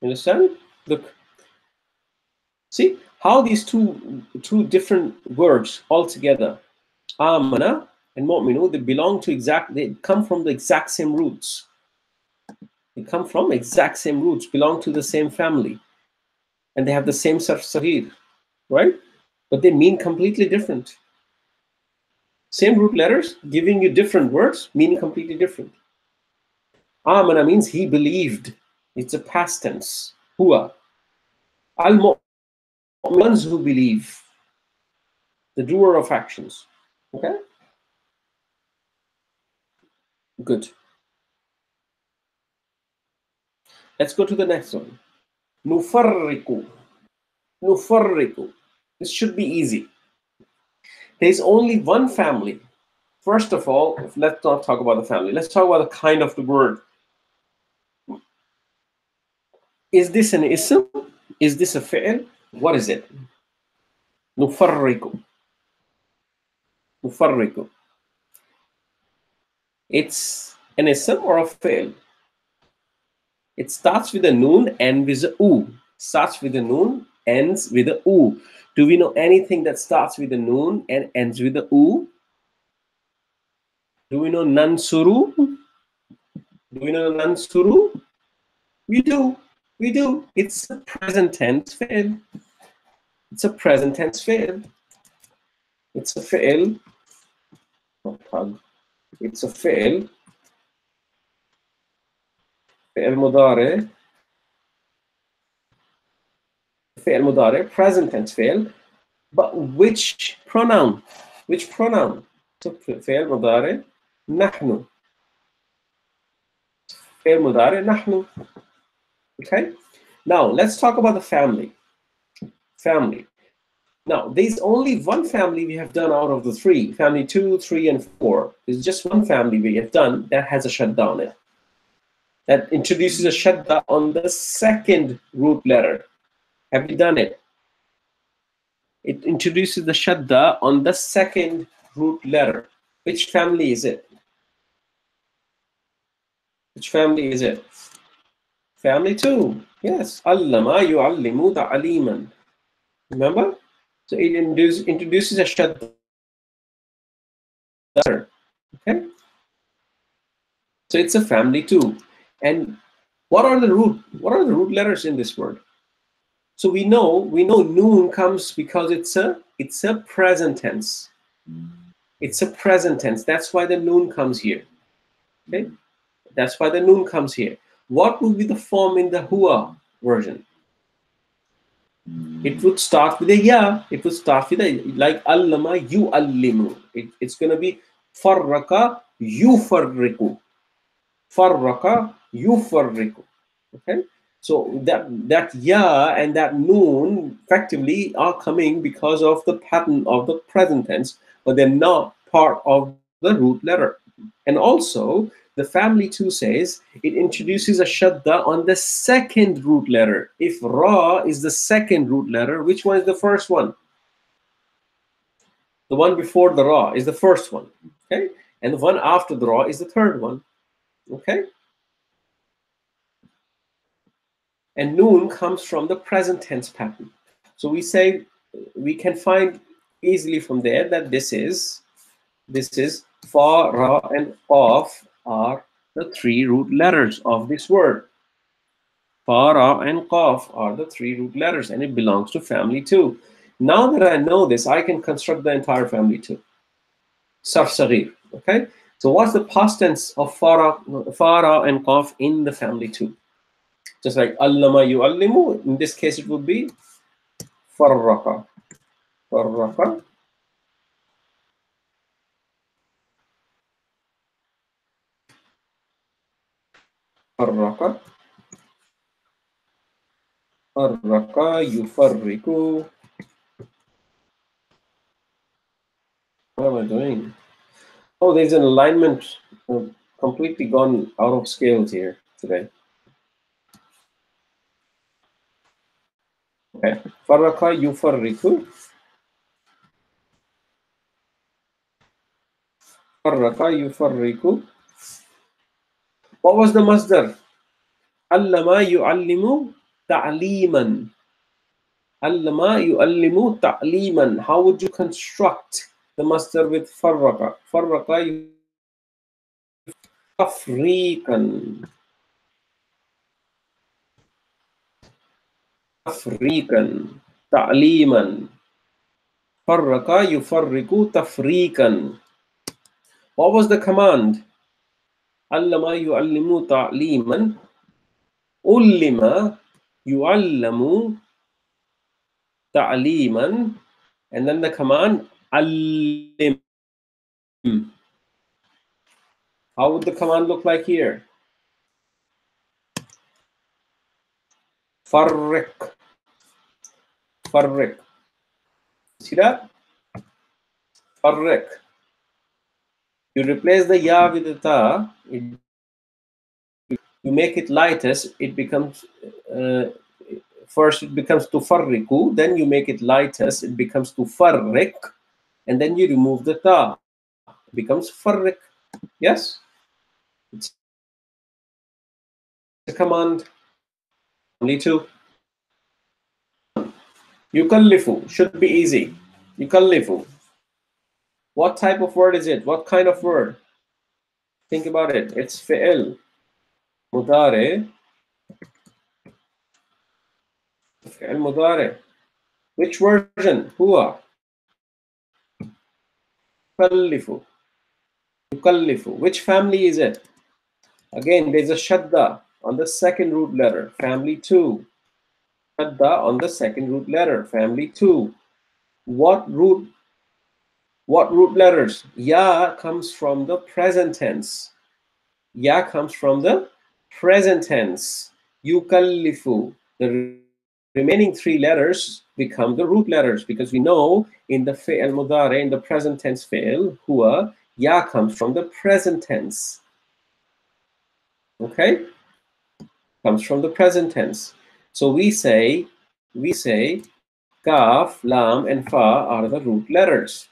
You understand? Look. See how these two different words all together, amana and mu'minu, they come from the exact same roots. They come from exact same roots, belong to the same family, and they have the same sarf saghir, right? But they mean completely different. Same root letters giving you different words, meaning completely different. Amana means he believed. It's a past tense. Huwa. Al-mu'mins who believe. The doer of actions. Okay? Good. Let's go to the next one. Nufarriku. Nufarriku. This should be easy. There's only one family. First of all, let's not talk about the family. Let's talk about the kind of the word. Is this an ism? Is this a fi'l? What is it? Nufarriku. Nufarriku. It's an ism or a fi'l. It starts with a noon, ends with a u. Starts with a noon, ends with a u. Do we know anything that starts with a noon and ends with a u? Do we know nansuru? Do we know nansuru? We do. We do. It's a present tense fi'l. It's a present tense fi'l. It's a fi'l. It's a fi'l. Fi'l mudari. Fi'l mudari, present tense fi'l. But which pronoun? Which pronoun? So fi'l mudari, nahnu. Fi'l mudari, nahnu. Okay? Now, let's talk about the family. Family. Now, there's only one family we have done out of the 3. Family 2, 3, and 4. There's just one family we have done that has a shadda on it. That introduces a shadda on the second root letter. Have we done it? It introduces the shadda on the second root letter. Which family is it? Which family is it? Family 2. Yes. Allama yu'allimu ta'aliman. Remember? So it introduces a shadda. Okay? So it's a family 2. And what are the root letters in this word? So we know noon comes because it's a present tense. It's a present tense. That's why the noon comes here. Okay? That's why the noon comes here. What would be the form in the huwa version? It would start with a ya. It would start with a, like allama yu'allimu. It's going to be farraka yufarriku. Farraka yufarriku. Okay? So that ya and that noon effectively are coming because of the pattern of the present tense, but they're not part of the root letter. And also, the family 2 says it introduces a shadda on the second root letter. If ra is the second root letter, which one is the first one? The one before the ra is the first one. Okay? And the one after the ra is the third one. Okay? And noon comes from the present tense pattern. So we say we can find easily from there that this is Fara and Qaf are the 3 root letters of this word. Fara and Qaf are the 3 root letters, and it belongs to family 2. Now that I know this, I can construct the entire family 2. Sarf Saghir. Okay? So what's the past tense of Fara and Qaf in the family 2? Just like allama yu'allimu, in this case it would be farraqa. Farraqa. Farraqa. Farraqa yufarriku. What am I doing? Oh, there's an alignment completely gone out of scales here today. Okay. Farraqa yufarriku. Farraqa yufarriku. What was the masdar? Allama yu'allimu ta'liman. Allama yu'allimu ta'liman. How would you construct the masdar with farraqa? Farraqa tafriqan. Tafriqan. Ta'liman. Farraqa yufarriqu tafriqan. What was the command? Allama yu'allimu ta'liman. Ullima yu'allamu ta'liman. And then the command allim. How would the command look like here? Farriq. Farriq. See that? Farriq. You replace the ya with the ta. You make it lightest. It becomes first it becomes tufarriku. Then you make it lightest. It becomes tufarriq, and then you remove the ta. It becomes farriq. Yes. It's a command. Only 2. Yukallifu should be easy. Yukallifu. What type of word is it? What kind of word? Think about it. It's fi'il. Mudare. Fi'il mudare. Which version? Huwa. Yukallifu. Yukallifu. Which family is it? Again, there's a shadda on the second root letter. Family 2. Shadda on the second root letter. Family 2. What root letters? Ya comes from the present tense. Ya comes from the present tense. Yukallifu. The remaining 3 letters become the root letters because we know in the fi'al mudare, in the present tense fi'al, huwa, ya comes from the present tense. Okay? Comes from the present tense. So we say Kaf, Lam, and Fa are the root letters.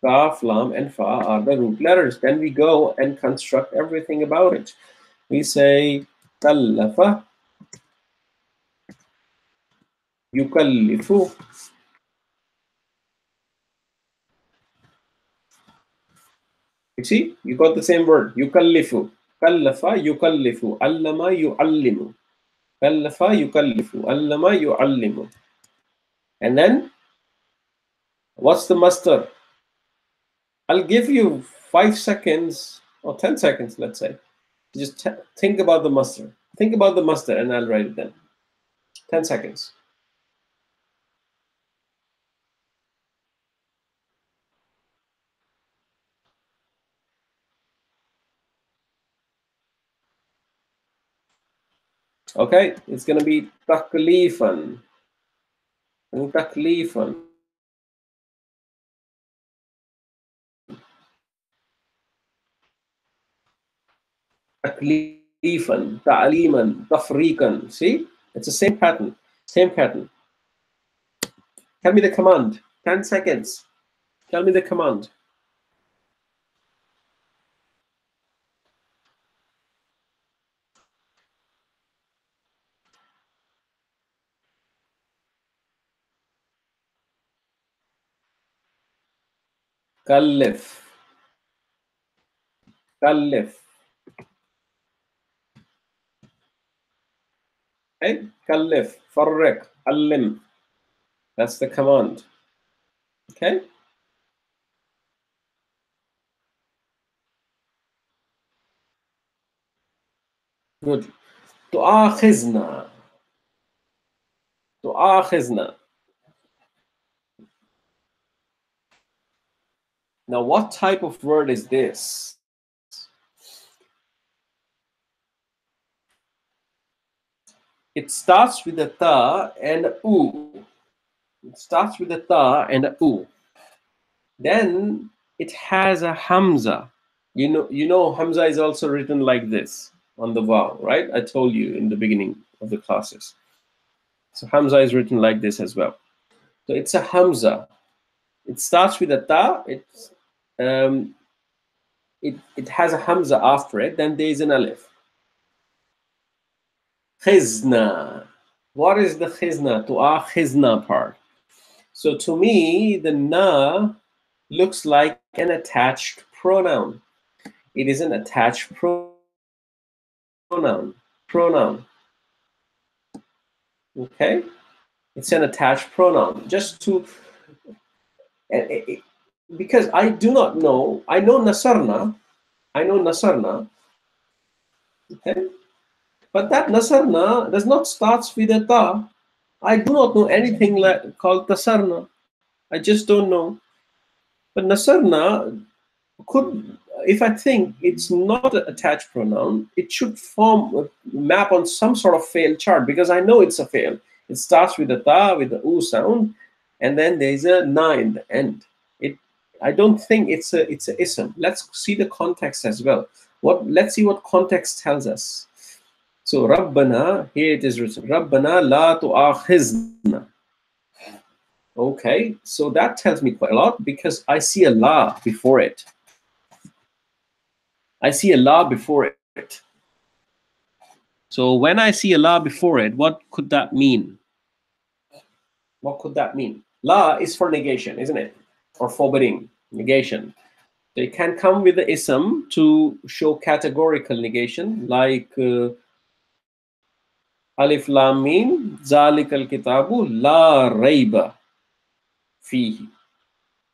Kaf, Lam, and Fa are the root letters. Then we go and construct everything about it. We say Kallafa, Yukallifu. You see, you got the same word. Yukallifu. Kallafa, yukallifu. Allama, yuallimu. Kallafa, yukallifu. Allama, yuallimu. And then, what's the masdar? I'll give you 5 seconds or 10 seconds, let's say. Just think about the masdar. Think about the masdar and I'll write it then. 10 seconds. Okay, it's going to be taklifan. Taklifan. Taklifan, ta'liman, tafriqan. See? It's the same pattern. Same pattern. Tell me the command. 10 seconds. Tell me the command. Kallif. Kallif. Okay? Kallif. Farriq. Allim. That's the command. Okay? Good. تؤاخذنا. تؤاخذنا. Now, what type of word is this? It starts with a ta and a u. It starts with a ta and a u. Then it has a hamza. You know hamza is also written like this on the vowel, right? I told you in the beginning of the classes. So hamza is written like this as well. So it's a hamza. It starts with a ta. It has a hamza after it. Then there is an alif. Khizna. What is the khizna? Tu'akhizna part. So to me, the na looks like an attached pronoun. It is an attached pronoun. Okay? It's an attached pronoun. Just to, because I do not know, I know nasarna, okay? But that nasarna does not start with a ta. I do not know anything called tasarna. I just don't know. But nasarna could, if I think it's not an attached pronoun, it should map on some sort of fail chart because I know it's a fail. It starts with a ta, with the u sound, and then there's a na in the end. I don't think it's a ism. Let's see the context as well. Let's see what context tells us. So Rabbana, here it is written, Rabbana la tu'akhizna. Okay, so that tells me quite a lot because I see a la before it. I see a la before it. So when I see a la before it, what could that mean? What could that mean? La is for negation, isn't it? Or forbidding, negation. So it can come with the ism to show categorical negation, like alif lam mim, zalikal kitabu la rayba fihi.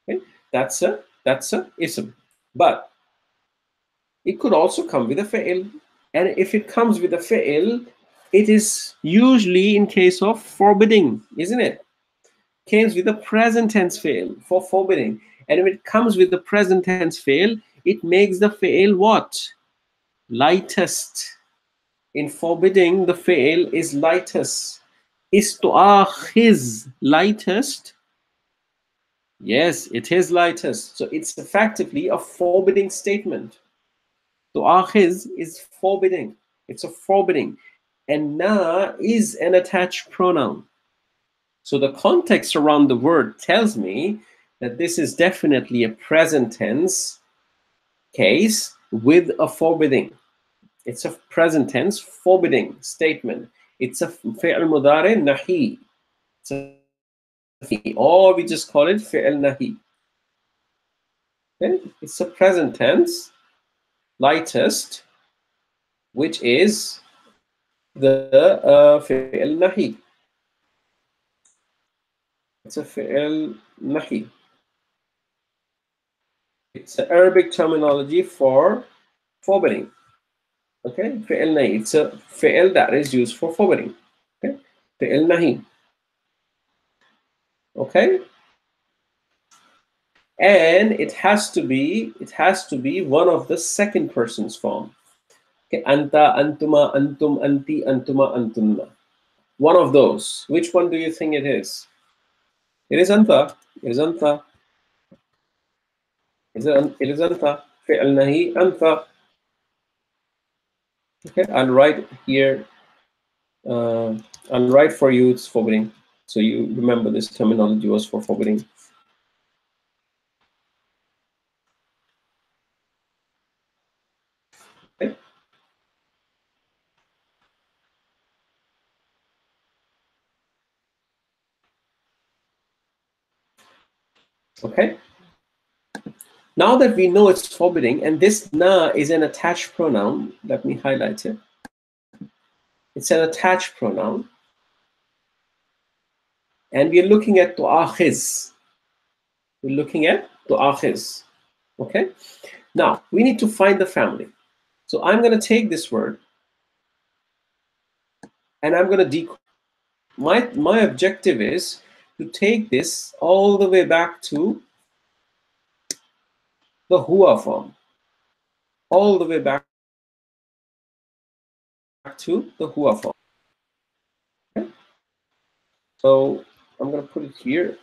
Okay? That's a ism. But it could also come with a fa'il. And if it comes with a fa'il, it is usually in case of forbidding, isn't it? Comes with a present tense fa'il for forbidding. And if it comes with the present tense fa'il, it makes the fa'il what? Lightest. In forbidding, the fa'il is lightest. Is tu'akhiz lightest? Yes, it is lightest. So it's effectively a forbidding statement. Tu'akhiz is forbidding. It's a forbidding. And na is an attached pronoun. So the context around the word tells me that this is definitely a present tense case with a forbidding. It's a present tense forbidding statement. It's a fi'l mudari nahi. It's a or we just call it fi'l nahi. Okay? It's a present tense, lightest, which is the fi'l nahi. It's a fi'l nahi. It's an Arabic terminology for forbidding. Okay, fi'l nahi. It's a fi'l that is used for forbidding. Okay, fi'l nahi. Okay, and it has to be one of the second person's form. Okay, anta, antuma, antum, anti, antuma, antunna. One of those. Which one do you think it is? It is anta. It is anta. It is anta. Fi'l nahi, anta. Okay, I'll write here. I'll write for you. It's forbidding. So you remember this terminology was for forbidding. Okay. Okay. Now that we know it's forbidding, and this na is an attached pronoun, let me highlight it. It's an attached pronoun. And we're looking at tu'akhiz. We're looking at tu'akhiz. Okay? Now, we need to find the family. So I'm going to take this word and I'm going to decode. My objective is to take this all the way back to the huwa form. All the way back to the huwa form. Okay? So I'm going to put it here.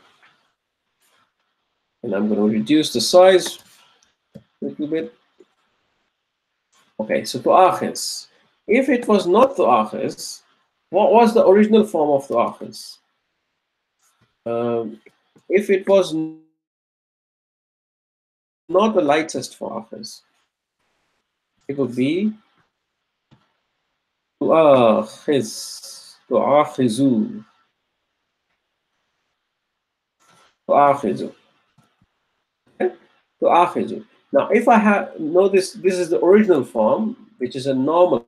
And I'm going to reduce the size a little bit. Okay, so tu'akhiz. If it was not tu'akhiz, what was the original form of tu'akhiz? If it was not the lightest for tu'akhiz, it would be tu'akhiz, tu'akhizu, tu'akhizu. Okay? Tu'akhizu. Now, if I know this is the original form, which is a normal.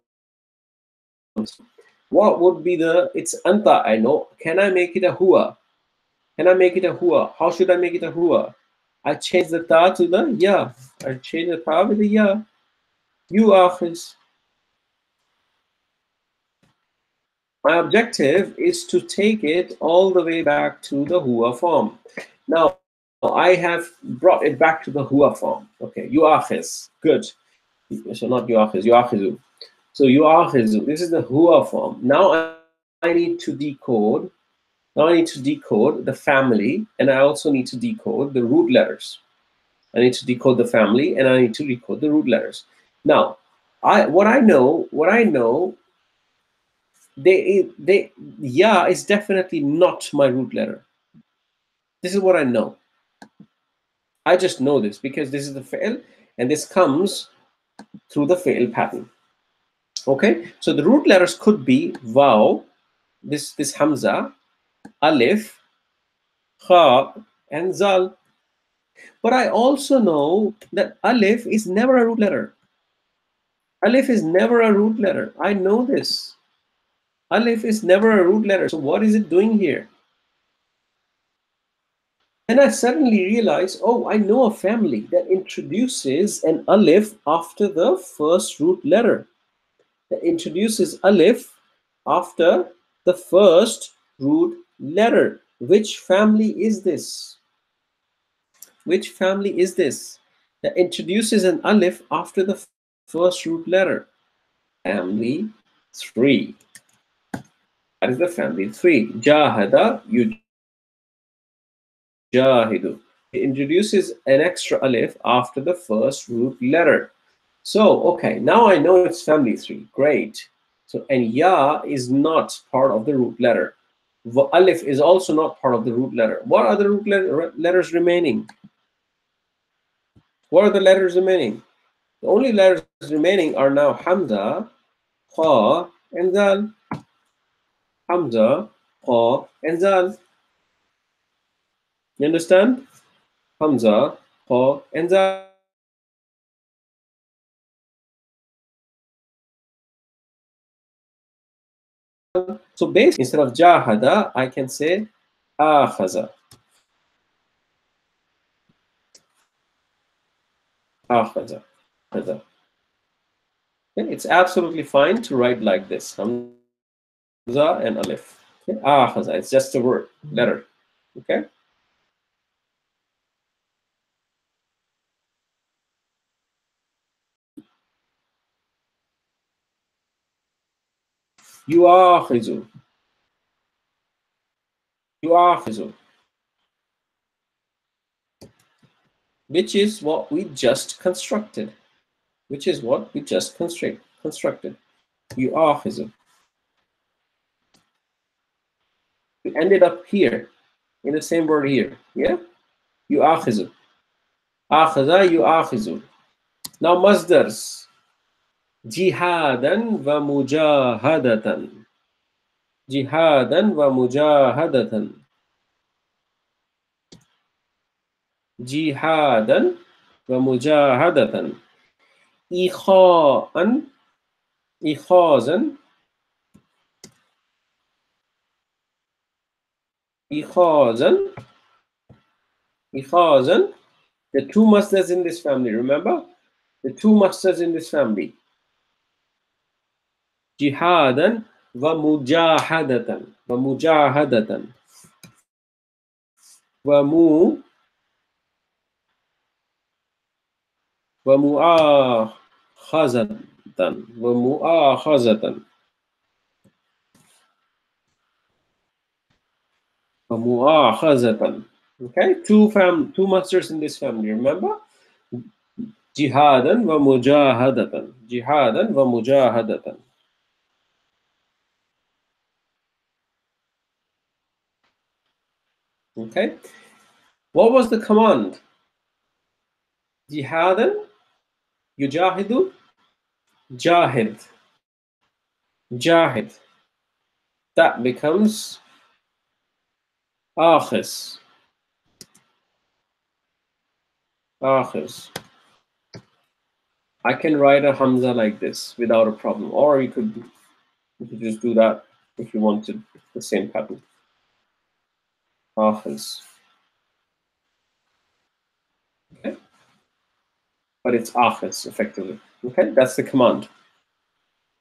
What would be it's anta, I know. Can I make it a huwa? Can I make it a huwa? How should I make it a huwa? I change the ta to the ya. I change the ta with the ya. You akhiz. My objective is to take it all the way back to the huwa form. Now, I have brought it back to the huwa form. Okay, you akhiz. Good. So not you akhiz, you akhizu. So you akhizu. This is the huwa form. Now I need to decode. Now I need to decode the family, and I also need to decode the root letters. I need to decode the family, and I need to decode the root letters. Now, what I know, ya is definitely not my root letter. This is what I know. I just know this because this is the fi'l, and this comes through the fi'l pattern. Okay, so the root letters could be vav, this hamza, alif, kha, and zal. But I also know that alif is never a root letter. Alif is never a root letter. I know this. Alif is never a root letter. So what is it doing here? And I suddenly realize, oh, I know a family that introduces an alif after the first root letter. That introduces alif after the first root letter. Which family is this? Which family is this that introduces an alif after the first root letter? Family 3. That is the family 3. Jahada, yujahidu. It introduces an extra alif after the first root letter. So, okay, now I know it's family 3. Great. So, and ya is not part of the root letter. Alif is also not part of the root letter. What are the root letters remaining? What are the letters remaining? The only letters remaining are now Hamza, Kha, and Zal. Hamza, Kha, and Zal. You understand? Hamza, Kha, and Zal. So basically, instead of Jahada, I can say Akhaza. Akhaza. Okay, it's absolutely fine to write like this. Hamza and Alif. Okay? Akhaza. It's just a word, letter. Okay? Yuakhizu. Yuakhizu. Which is what we just constructed. Which is what we just constructed. Yuakhizu. We ended up here in the same word here. Yeah? Yuakhizu. Akhaza yuakhizu. Now masdars. Jihadan wa mujahadatan. Jihadan wa mujahadatan. Jihadan wa mujahadatan. Ikha'an, ikhazan, ikhazan, ikhazan. The two masters in this family, remember? The two masters in this family. Jihadan wa mujahadatan. Wa mujahadatan. Wa mu'akhazatan. Wa mu'akhazatan. Wa mu'akhazatan. Okay, two masters in this family, remember? Jihadan wa mujahadatan. Jihadan wa mujahadatan. Okay. What was the command? Jihadan, yujahidu, jahid. Jahid. That becomes akhis. Akhis. I can write a Hamza like this without a problem, or you could just do that if you wanted the same pattern. Akhis. Okay. But it's akhis effectively. Okay, that's the command.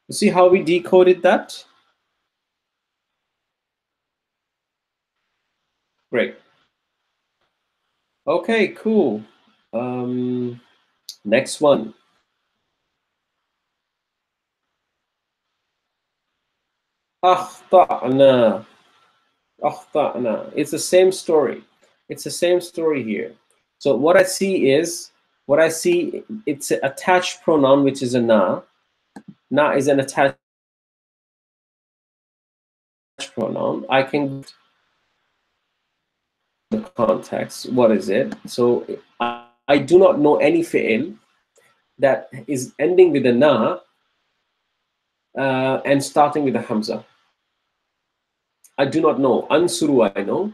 You see how we decoded that? Great. Okay, cool. Next one. Akhta'na. Akhta'na. It's the same story. It's the same story here. So what I see, it's an attached pronoun, which is a na. Na is an attached pronoun. I can the context. What is it? So I do not know any fi'il that is ending with a na and starting with a hamza. I do not know. Ansuru, I know.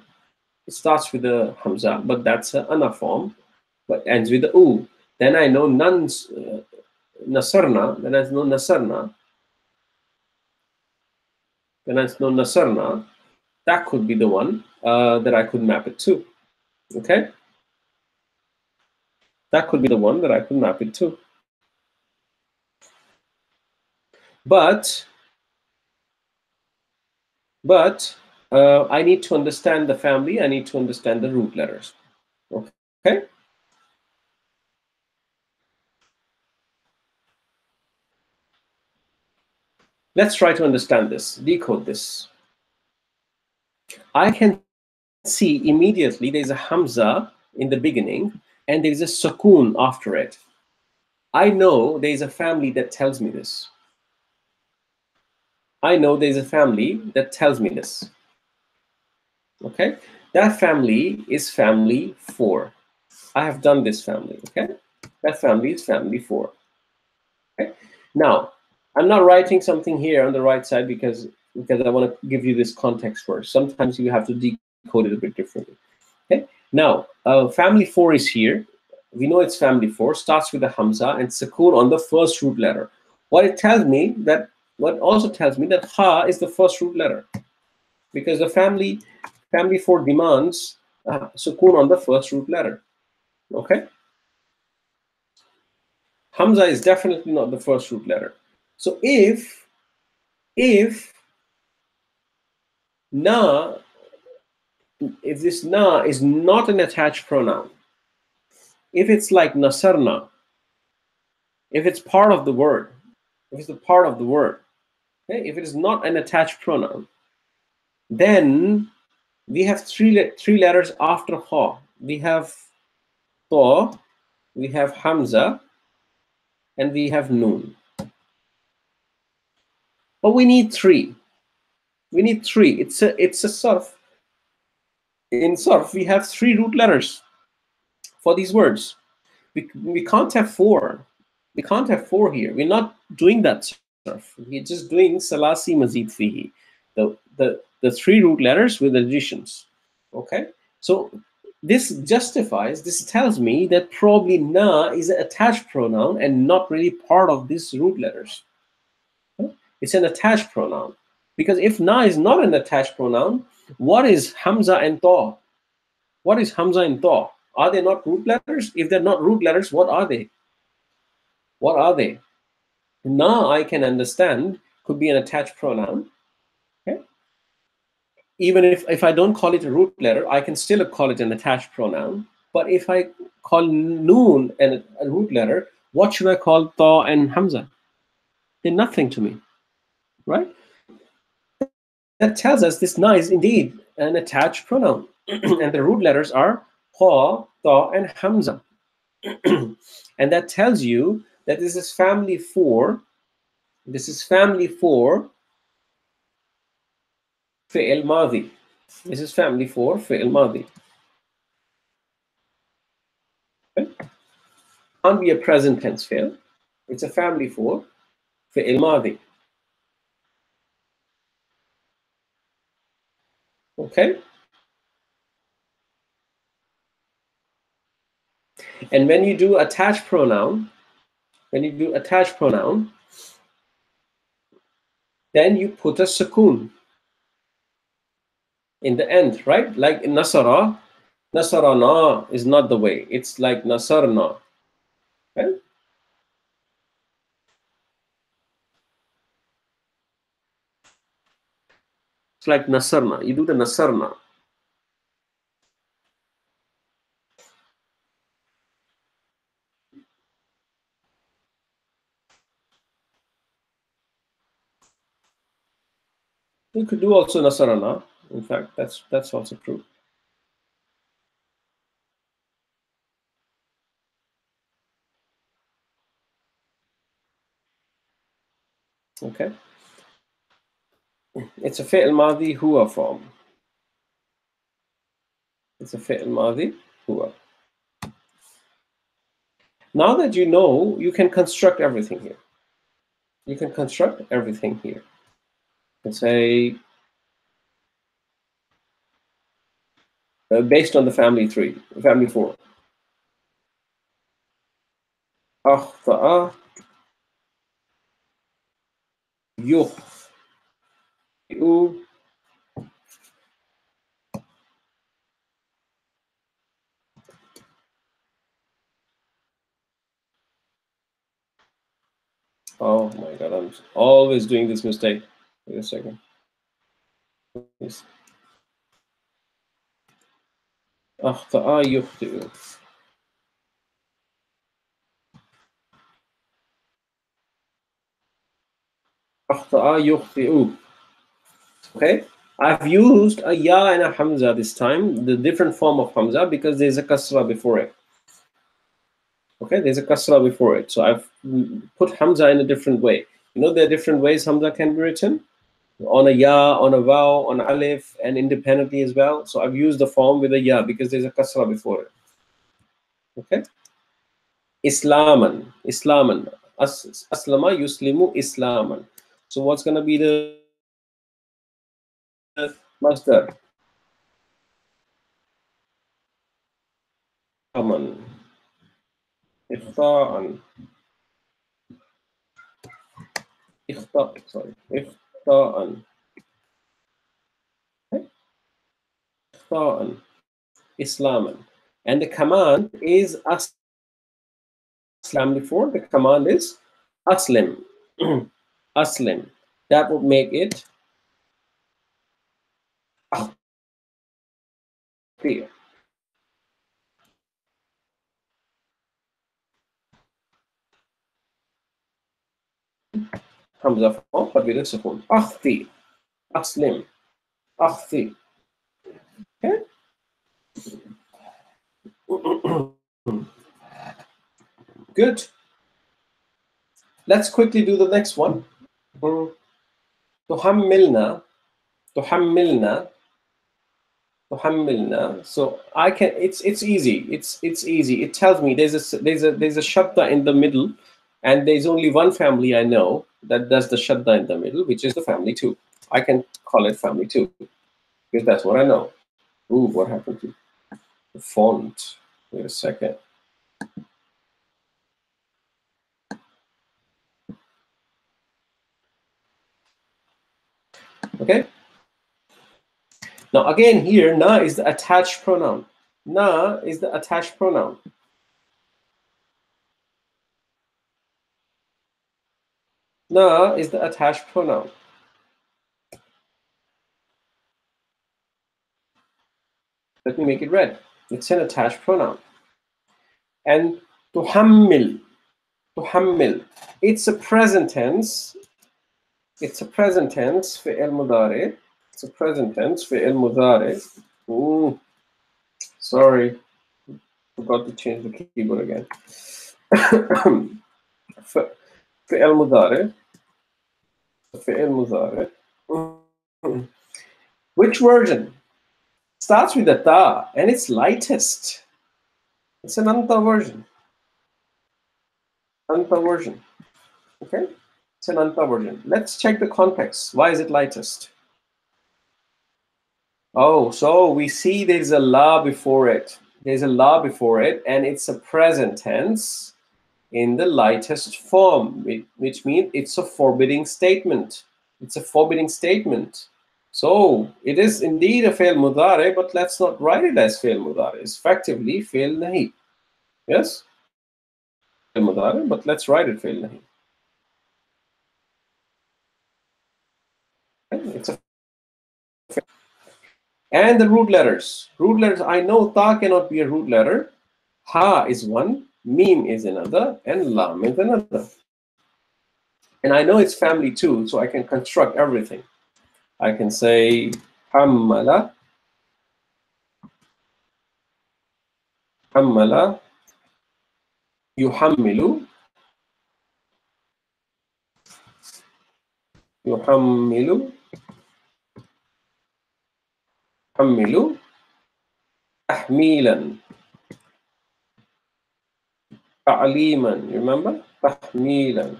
It starts with a hamza, but that's an ana form, but ends with a u. Then I know nasarna. Then I know nasarna. Then I know nasarna. That could be the one that I could map it to. Okay? That could be the one that I could map it to. But I need to understand the family. I need to understand the root letters. Okay? Let's try to understand this, decode this. I can see immediately there's a hamza in the beginning and there's a sukoon after it. I know there's a family that tells me this. I know there's a family that tells me this. Okay, that family is family 4. I have done this family. Okay, that family is family 4. Okay, now I'm not writing something here on the right side because I want to give you this context first. Sometimes you have to decode it a bit differently. Okay, now family 4 is here. We know it's family 4, starts with a hamza and sukoon on the first root letter. What also tells me that ha is the first root letter, because the family 4 demands sukoon on the first root letter. Okay, hamza is definitely not the first root letter. So if na if this na is not an attached pronoun, if it's like nasarna, if it's part of the word, if it's a part of the word, okay, if it is not an attached pronoun, then we have three letters after ha. We have ta, we have hamza, and we have noon. But we need 3. We need 3. It's a sarf. In sarf, we have 3 root letters for these words. We can't have 4. We can't have 4 here. We're not doing that sarf. We're just doing salasi mazid fihi. The 3 root letters with additions. Okay? So this tells me that probably na is an attached pronoun and not really part of these root letters. It's an attached pronoun. Because if na is not an attached pronoun, what is hamza and ta? What is hamza and ta? Are they not root letters? If they're not root letters, what are they? What are they? Na, I can understand, could be an attached pronoun. Okay? Even if I don't call it a root letter, I can still call it an attached pronoun. But if I call noon a root letter, what should I call ta and hamza? They're nothing to me, right? That tells us this na is indeed an attached pronoun. And the root letters are ha, ta, and hamza. And that tells you that this is family 4. This is family 4 fi'l madi. This is family 4 fi'l madi. Okay? Can't be a present tense fi'l. It's a family 4 fi'l madi. Okay? And when you do attached pronoun, then you put a sukoon in the end, right? Like in nasara, nasarana is not the way. It's like nasarna. Okay? It's like nasarna. You do the nasarna. You could do also nasarana. In fact, that's also true. Okay. It's a fi'l madi huwa form. It's a fi'l madi huwa. Now that you know, you can construct everything here. You can construct everything here. You can say, based on the family 4. أخطأ يخطئ. Oh my God, I'm always doing this mistake. Wait a second. Yes. أخطأ يخطئ. أخطأ يخطئ. Okay, I've used a ya and a hamza this time, the different form of hamza, because there's a kasra before it. Okay, there's a kasra before it. So I've put hamza in a different way. You know, there are different ways hamza can be written. on a ya, on a waw, on alif, and independently as well. So I've used the form with a ya because there's a kasra before it. Okay. Islaman, Islaman, aslama yuslimu Islaman. So what's going to be the masdar? Aman, ikhta'an, sorry, ikhta'an, ikhta'an, Islaman. And the command is aslam before. The command is aslim, aslim. That would make it clear. Hamza form, but with a sukun. Akhti, aslim, akhti. Okay. Good. Let's quickly do the next one. Tuhammilna, tuhammilna, tuhammilna. So I can. It's easy. It's easy. It tells me there's a shadda in the middle, and there's only one family I know that does the shadda in the middle, which is the family 2. I can call it family 2 because that's what I know. Ooh, what happened to the font? Wait a second. Okay. Now again here, na is the attached pronoun. Na is the attached pronoun. Na is the attached pronoun. Let me make it red. It's an attached pronoun. And tuhammil, tuhammil. It's a present tense. It's a present tense fi'il mudari. It's a present tense fi'il mudari. Sorry, forgot to change the keyboard again. Fi'il mudari. Fi'il mudari. Which version? Starts with a ta, and it's lightest. It's an anta version. Anta version. Okay? It's an anta version. Let's check the context. Why is it lightest? Oh, so we see there's a la before it. There's a la before it, and it's a present tense in the lightest form, which means it's a forbidding statement. It's a forbidding statement. So it is indeed a fi'l mudari, but let's not write it as fi'l mudari. It's effectively fi'l nahi. Yes? Fi'l mudari, but let's write it fi'l nahi. It's a and the root letters. Root letters, I know ta cannot be a root letter. Ha is one, mim is another, and lam is another. And I know it's family 2, so I can construct everything. I can say hammala, hammala, yuhammilu, yuhammilu, hammilu, tahmilan, ta'liman. Remember? Tahmilan.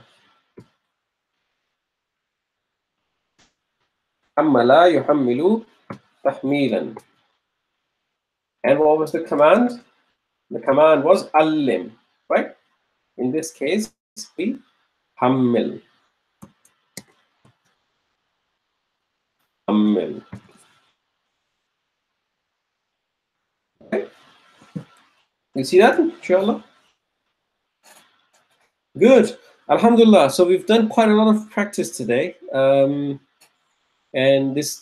Hammala, yuhammilu, tahmilan. And what was the command? The command was allim, right? In this case, be hammil. Hammil. Okay. You see that, inshallah? Good. Alhamdulillah. So we've done quite a lot of practice today. And this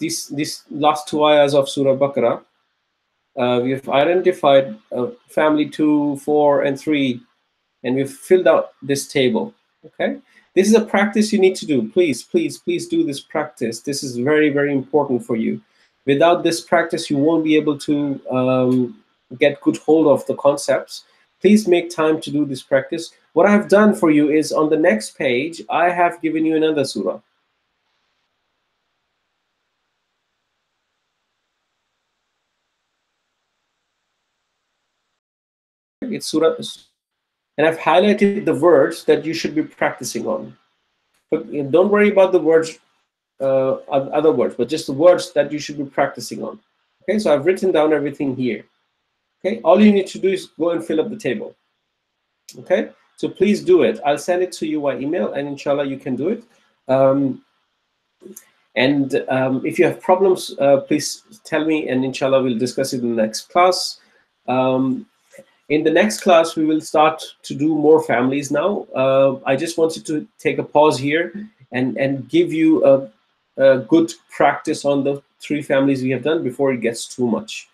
last 2 ayahs of Surah Baqarah, we've identified family 2, 4, and 3, and we've filled out this table. Okay, this is a practice you need to do. Please, please, please do this practice. This is very, very important for you. Without this practice, you won't be able to get good hold of the concepts. Please make time to do this practice. What I have done for you is on the next page, I have given you another surah. It's surah, and I've highlighted the words that you should be practicing on. But don't worry about the words, other words, but just the words that you should be practicing on. Okay, so I've written down everything here. Okay, all you need to do is go and fill up the table. Okay, so please do it. I'll send it to you by email, and inshallah you can do it. If you have problems, please tell me, and inshallah we'll discuss it in the next class. In the next class, we will start to do more families now. I just wanted to take a pause here and give you a good practice on the 3 families we have done before it gets too much.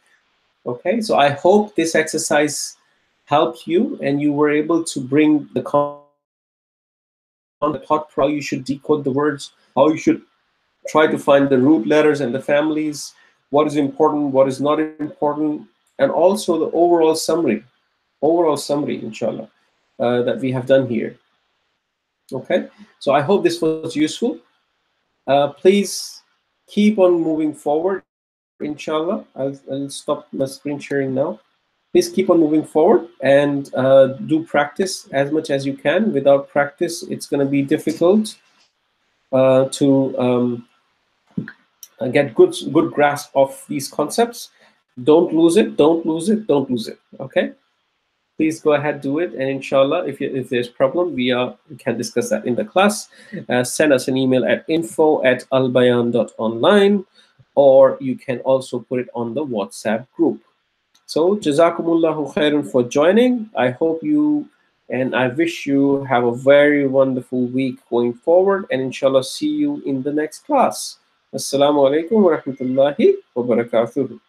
Okay, so I hope this exercise helped you and you were able to bring the thought, how you should decode the words, how you should try to find the root letters and the families, what is important, what is not important, and also the overall summary, inshallah, that we have done here. Okay, so I hope this was useful. Please keep on moving forward, inshallah. I'll stop my screen sharing now. Please keep on moving forward and do practice as much as you can. Without practice, it's going to be difficult to get good grasp of these concepts. Don't lose it. Don't lose it. Don't lose it. Okay. Please go ahead, do it, and inshallah, if there's problem, we can discuss that in the class. Send us an email at info@Albayaan.Online, or you can also put it on the WhatsApp group. So, jazakumullahu khairan for joining. I hope you and I wish you have a very wonderful week going forward, and inshallah see you in the next class. Assalamu alaikum wa rahmatullahi wa barakatuh.